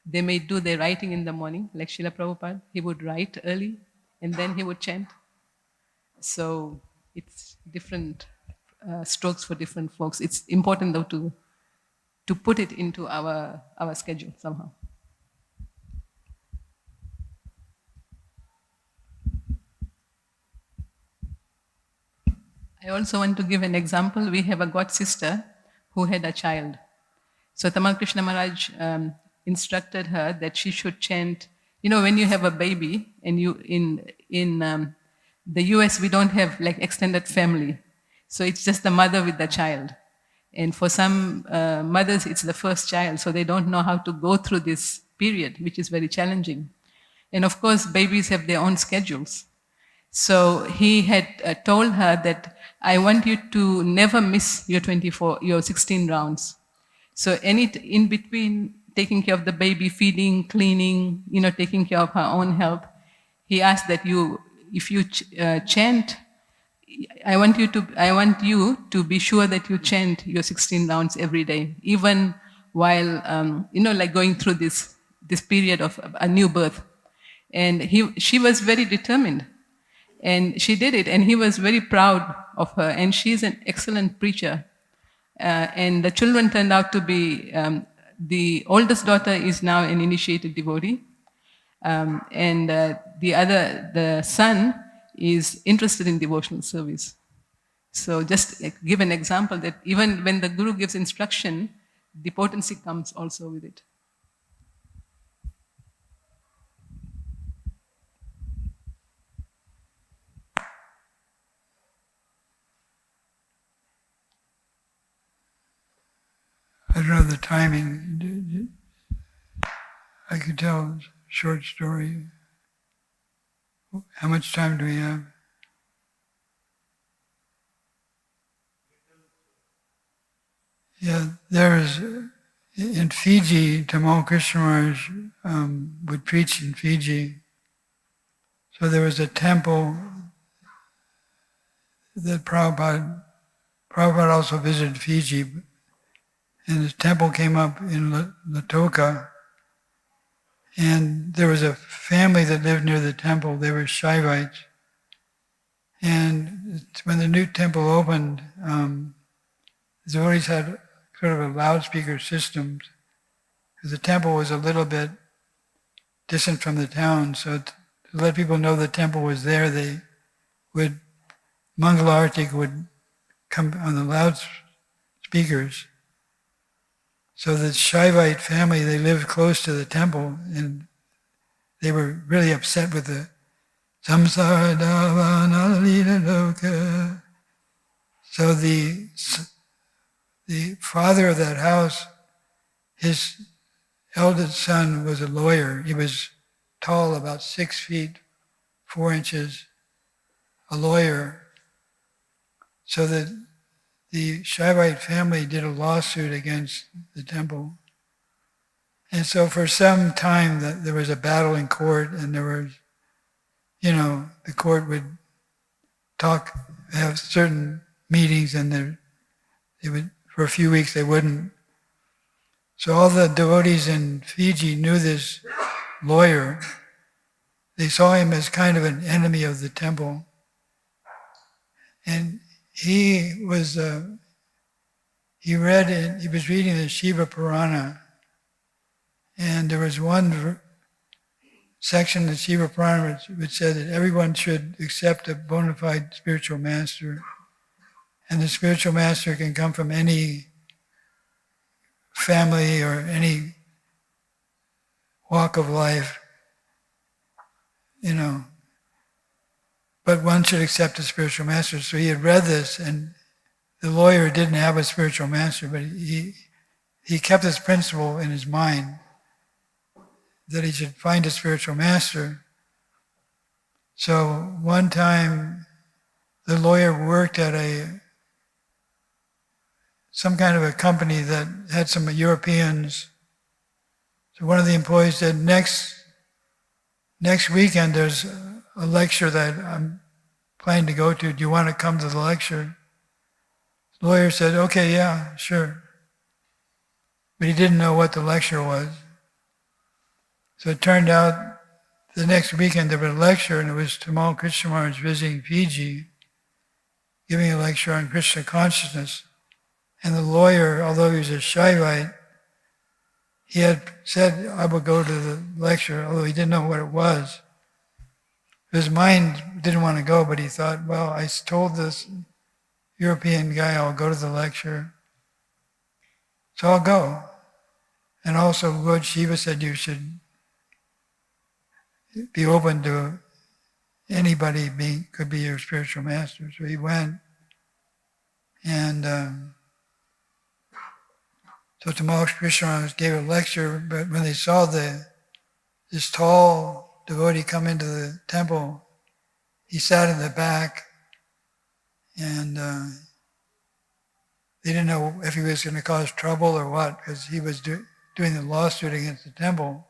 They may do their writing in the morning, like Srila Prabhupada. He would write early and then he would chant. So it's different strokes for different folks. It's important though to put it into our schedule somehow. I also want to give an example. We have a god sister who had a child. So Tamal Krishna Maharaj instructed her that she should chant. When you have a baby, and you in the US we don't have like extended family, so it's just the mother with the child. And for some mothers, it's the first child, so they don't know how to go through this period, which is very challenging. And of course, babies have their own schedules. So he had told her that I want you to never miss your 16 rounds. So in between taking care of the baby, feeding, cleaning, taking care of her own health, he asked that if you chant, I want you to be sure that you chant your 16 rounds every day, even while like going through this period of a new birth. And she was very determined, and she did it, and he was very proud of her. And she's an excellent preacher. And the children turned out to be the oldest daughter is now an initiated devotee, and the son is interested in devotional service. So just give an example that even when the Guru gives instruction, the potency comes also with it. I don't know the timing. I could tell a short story. How much time do we have? Yeah, there's in Fiji, Tamal Krishna Maharaj would preach in Fiji. So there was a temple that Prabhupada also visited Fiji, and the temple came up in Latoka, and there was a family that lived near the temple. They were Shaivites. And when the new temple opened, the devotees had sort of a loudspeaker system, because the temple was a little bit distant from the town, so to let people know the temple was there, they would, Mangalarti would come on the loudspeakers. So the Shaivite family, they lived close to the temple, and they were really upset with the Samsara Davanalila Loka. So the father of that house, his eldest son was a lawyer. He was tall, about 6 feet, 4 inches, a lawyer. So that the Shaivite family did a lawsuit against the temple. And so for some time there was a battle in court, and there was, the court would have certain meetings, and they would, for a few weeks they wouldn't. So all the devotees in Fiji knew this lawyer. They saw him as kind of an enemy of the temple. And he was reading the Shiva Purana, and there was one section of the Shiva Purana which said that everyone should accept a bona fide spiritual master, and the spiritual master can come from any family or any walk of life, but one should accept a spiritual master. So he had read this, and the lawyer didn't have a spiritual master, but he kept this principle in his mind that he should find a spiritual master. So one time the lawyer worked at some kind of a company that had some Europeans. So one of the employees said, next weekend there's a lecture that I'm planning to go to. Do you want to come to the lecture? The lawyer said, okay, yeah, sure. But he didn't know what the lecture was. So it turned out the next weekend there was a lecture, and it was Tamal Krishna Maharaj visiting Fiji, giving a lecture on Krishna consciousness. And the lawyer, although he was a Shaivite, he had said, I will go to the lecture, although he didn't know what it was. His mind didn't want to go, but he thought, well, I told this European guy I'll go to the lecture, so I'll go. And also Lord Shiva said you should be open to anybody could be your spiritual master. So he went, and so Tamal Krishna gave a lecture, but when they saw this tall devotee come into the temple, he sat in the back, and they didn't know if he was going to cause trouble or what, because he was doing the lawsuit against the temple.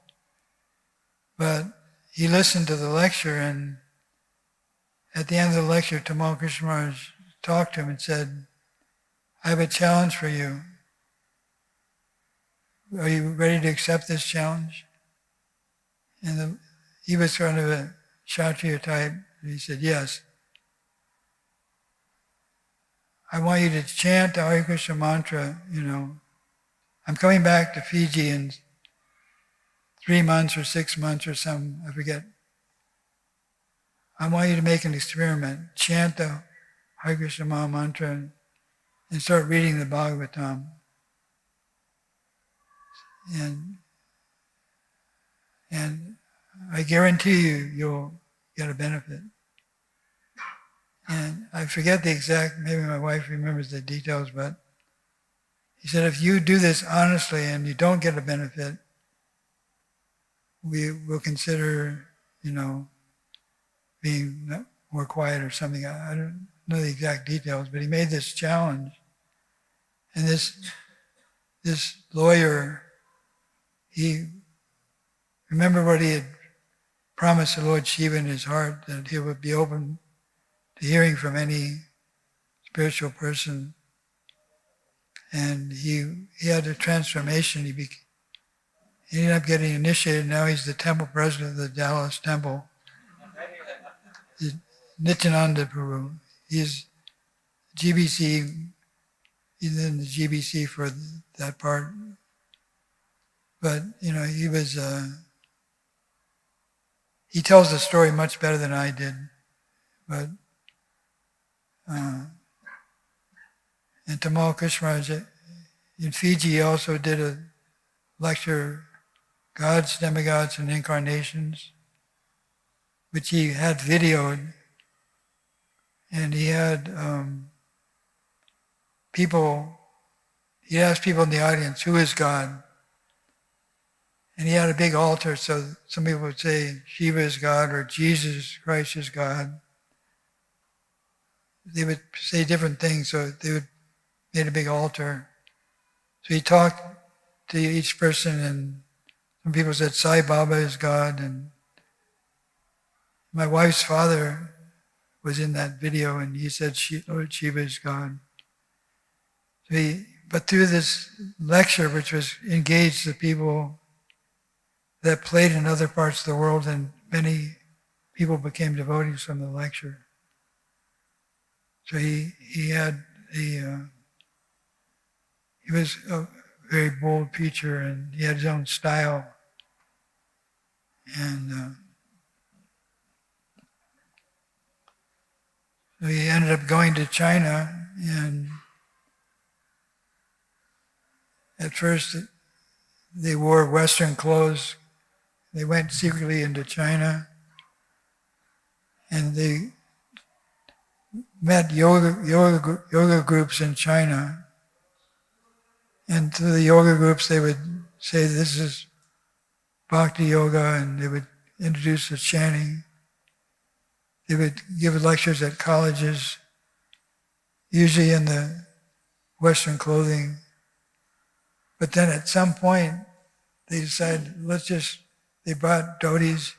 But he listened to the lecture, and at the end of the lecture, Tamal Krishna Maharaj talked to him and said, I have a challenge for you. Are you ready to accept this challenge? And he was kind of a Kshatriya type. And he said, yes. I want you to chant the Hare Krishna mantra, I'm coming back to Fiji in 3 months or 6 months or some, I forget. I want you to make an experiment. Chant the Hare Krishna mantra and start reading the Bhagavatam. And I guarantee you'll get a benefit. And I forget the exact, maybe my wife remembers the details, but he said, if you do this honestly and you don't get a benefit, we will consider, being more quiet or something. I don't know the exact details, but he made this challenge. And this this lawyer, he remembered what he had promised the Lord Shiva in his heart, that he would be open to hearing from any spiritual person. And he had a transformation. He ended up getting initiated. Now he's the temple president of the Dallas temple. Nityananda Prabhu. He's GBC. He's in the GBC for that part. But, he was, he tells the story much better than I did. But, and Tamal Krishnaraj in Fiji also did a lecture, Gods, Demigods, and Incarnations, which he had videoed. And he had he asked people in the audience, who is God? And he had a big altar, so some people would say Shiva is God or Jesus Christ is God. They would say different things, so they would made a big altar. So he talked to each person, and some people said Sai Baba is God, and my wife's father was in that video, and he said Lord Shiva is God. But through this lecture, which was engaged the people that played in other parts of the world, and many people became devotees from the lecture. So he was a very bold preacher, and he had his own style. And so he ended up going to China, and at first they wore Western clothes. They went secretly into China, and they met yoga groups in China. And through the yoga groups, they would say, this is Bhakti Yoga, and they would introduce the chanting. They would give lectures at colleges, usually in the Western clothing. But then at some point, they decided, they brought dhotis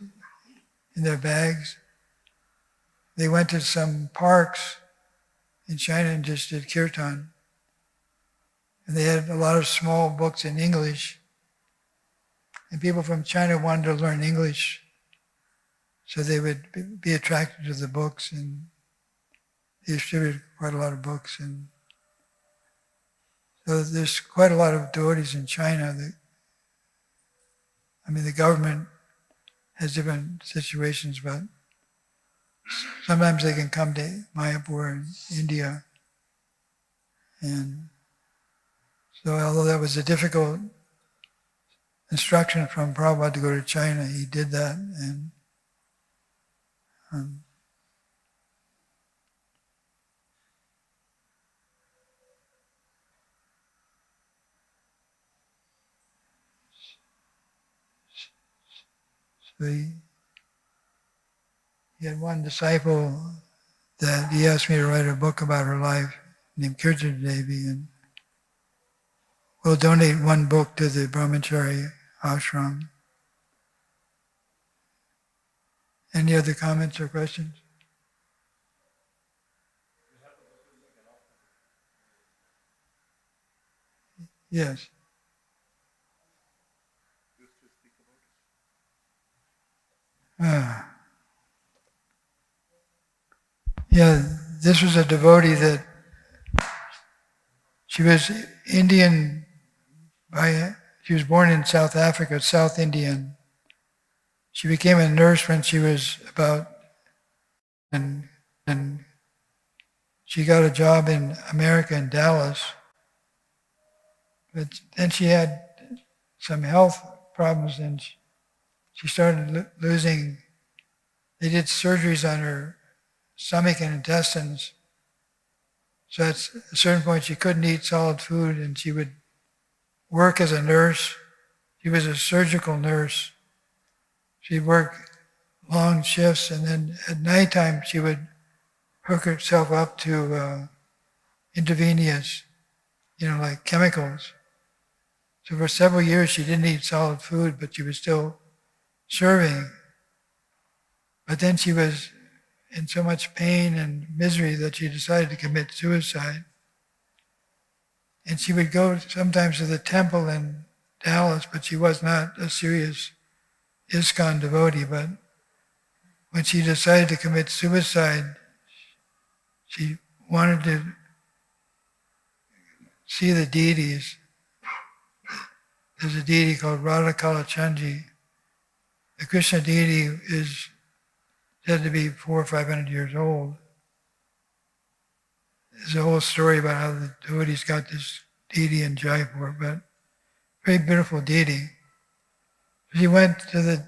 in their bags. They went to some parks in China and just did kirtan. And they had a lot of small books in English. And people from China wanted to learn English, so they would be attracted to the books, and they distributed quite a lot of books. And so there's quite a lot of devotees in China. The government has different situations, but sometimes they can come to Mayapur in India. And so although that was a difficult instruction from Prabhupada to go to China, he did that. And so he had one disciple that he asked me to write a book about her life named Kirtan Devi, and we'll donate one book to the Brahmachari ashram. Any other comments or questions? Yes. Yeah, this was a devotee that she was Indian she was born in South Africa, South Indian. She became a nurse when she was and she got a job in America in Dallas. But then she had some health problems, and she started losing. They did surgeries on her stomach and intestines. So at a certain point she couldn't eat solid food, and she would work as a nurse. She was a surgical nurse. She'd work long shifts, and then at nighttime she would hook herself up to intravenous, like chemicals. So for several years she didn't eat solid food, but she was still serving. But then she was in so much pain and misery that she decided to commit suicide. And she would go sometimes to the temple in Dallas, but she was not a serious ISKCON devotee. But when she decided to commit suicide, she wanted to see the deities. There's a deity called Radha Kalachandji. The Krishna deity is said to be 400 or 500 years old. There's a whole story about how the devotees got this deity in Jaipur, but very beautiful deity. She went to the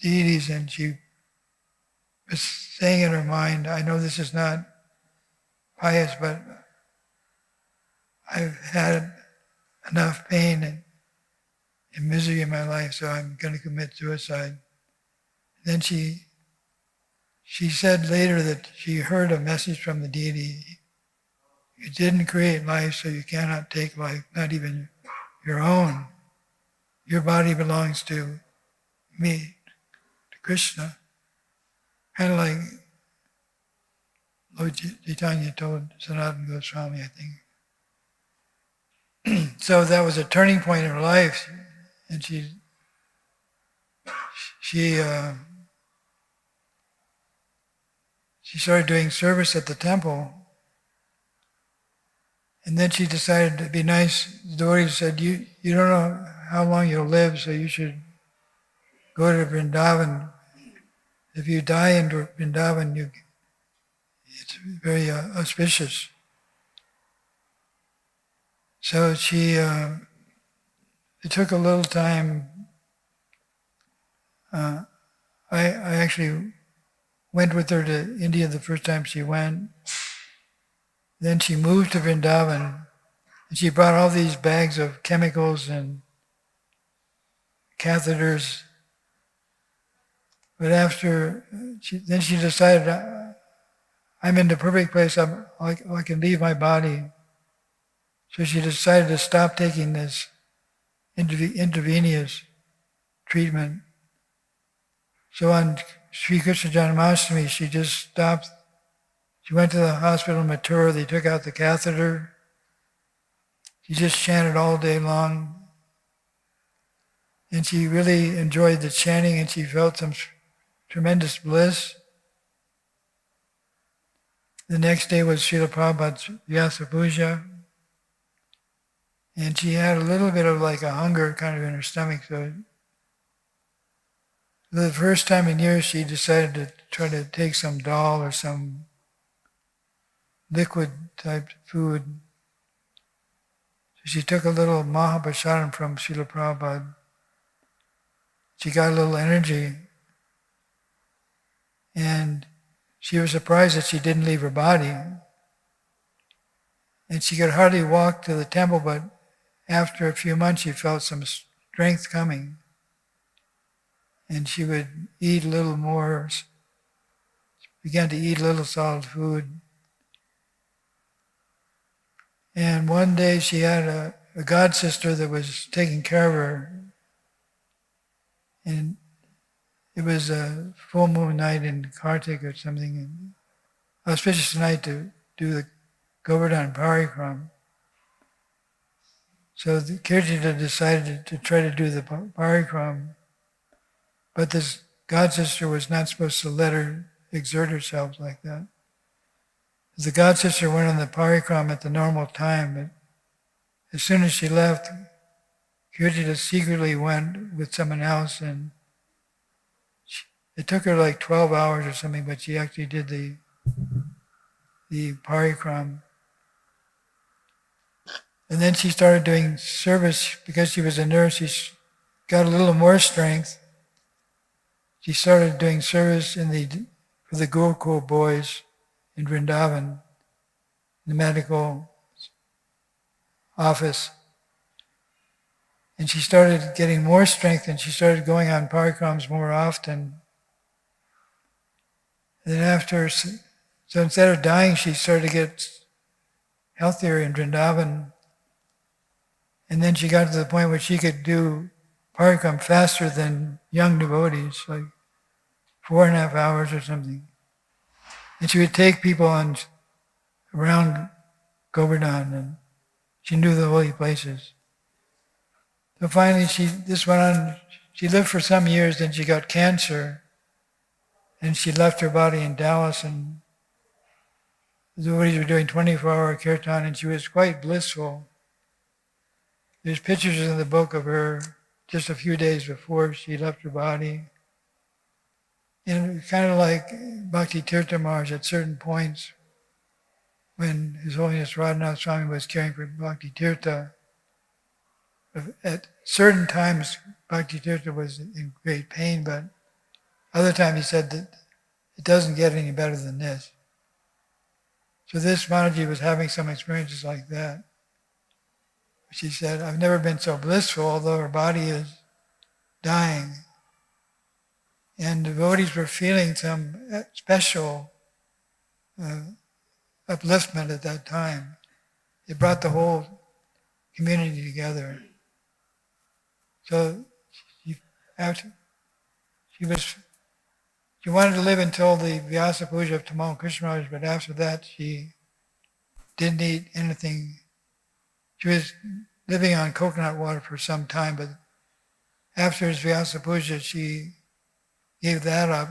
deities and she was saying in her mind, I know this is not pious, but I've had enough pain and misery in my life, so I'm going to commit suicide. Then she said later that she heard a message from the deity. You didn't create life, so you cannot take life, not even your own. Your body belongs to me, to Krishna. Kind of like Lord Chaitanya told Sanatana Goswami, I think. So that was a turning point in her life, and she started doing service at the temple. And then she decided it'd be nice. The devotees said, you don't know how long you'll live, so you should go to Vrindavan. If you die in Vrindavan, it's very auspicious. So it took a little time. I actually went with her to India the first time she went. Then she moved to Vrindavan, and she brought all these bags of chemicals and catheters. But then she decided, I'm in the perfect place, I can leave my body. So she decided to stop taking this intravenous treatment. So on Sri Krishna Janmashtami, she just stopped. She went to the hospital in Mathura, they took out the catheter. She just chanted all day long. And she really enjoyed the chanting and she felt some tremendous bliss. The next day was Srila Prabhupada's Vyasa Puja. And she had a little bit of like a hunger kind of in her stomach. So the first time in years she decided to try to take some dal or some liquid type food. So she took a little Mahaprasad from Srila Prabhupada. She got a little energy. And she was surprised that she didn't leave her body. And she could hardly walk to the temple, but after a few months she felt some strength coming. And she would eat a little more, began to eat a little solid food. And one day she had a god sister that was taking care of her. And it was a full moon night in Kartik or something, and auspicious night to do the Govardhan Parikram. So the Kirtita decided to try to do the Parikram, but this god sister was not supposed to let her exert herself like that. The god sister went on the Parikram at the normal time, but as soon as she left, Kirtita secretly went with someone else, and it took her like 12 hours or something, but she actually did the Parikram. And then she started doing service because she was a nurse. She got a little more strength. She started doing service for the Gurukul boys in Vrindavan, in the medical office. And she started getting more strength, and she started going on parikrams more often. And then so instead of dying, she started to get healthier in Vrindavan. And then she got to the point where she could do parikram faster than young devotees, like 4.5 hours or something. And she would take people around Govardhan, and she knew the holy places. So finally, this went on. She lived for some years, then she got cancer, and she left her body in Dallas, and the devotees were doing 24-hour kirtan, and she was quite blissful. There's pictures in the book of her just a few days before she left her body. And it was kind of like Bhakti Tirtha Maharaj at certain points when His Holiness Radhanath Swami was caring for Bhakti Tirtha. At certain times, Bhakti Tirtha was in great pain, but other times he said that it doesn't get any better than this. So this Mataji was having some experiences like that. She said, I've never been so blissful, although her body is dying. And devotees were feeling some special upliftment at that time. It brought the whole community together. So she wanted to live until the Vyasa Puja of Tamal Krishna Maharaj, but after that she didn't eat anything. She was living on coconut water for some time, but after his Vyasa Puja, she gave that up,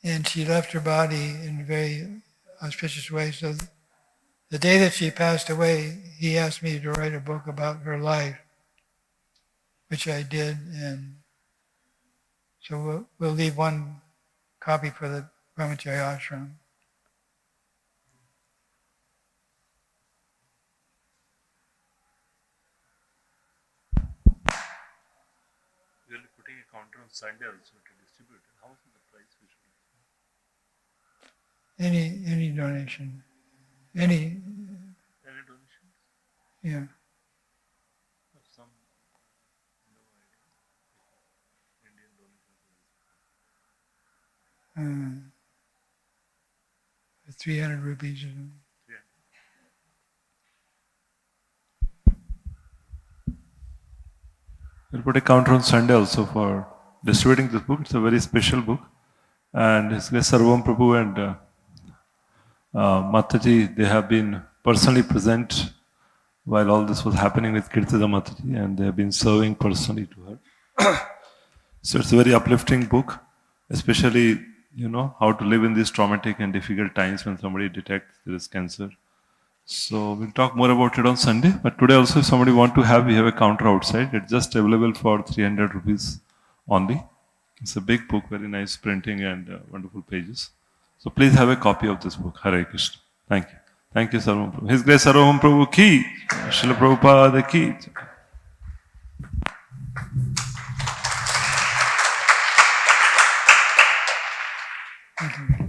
and she left her body in a very auspicious way. So the day that she passed away, he asked me to write a book about her life, which I did, and so we'll leave one copy for the Brahmachari ashram. You are putting a counter on Sunday also to distribute. How is the price we should? Any donation, any donations? yeah. Some no idea. Indian donations. 300 rupees or something. We'll put a counter on Sunday also for distributing this book. It's a very special book. And His Grace Sarvabhauma Prabhu and Mataji, they have been personally present while all this was happening with Kirtida Mataji, and they have been serving personally to her. So it's a very uplifting book, especially, how to live in these traumatic and difficult times when somebody detects there is cancer. So we'll talk more about it on Sunday, but today also if somebody want to we have a counter outside. It's just available for 300 rupees only. It's a big book, very nice printing and wonderful pages. So please have a copy of this book. Hare Krishna. Thank you. Thank you, Sarvabhauma Prabhu. His Grace Sarvabhauma Prabhu ki, Srila Prabhupada ki. Thank you.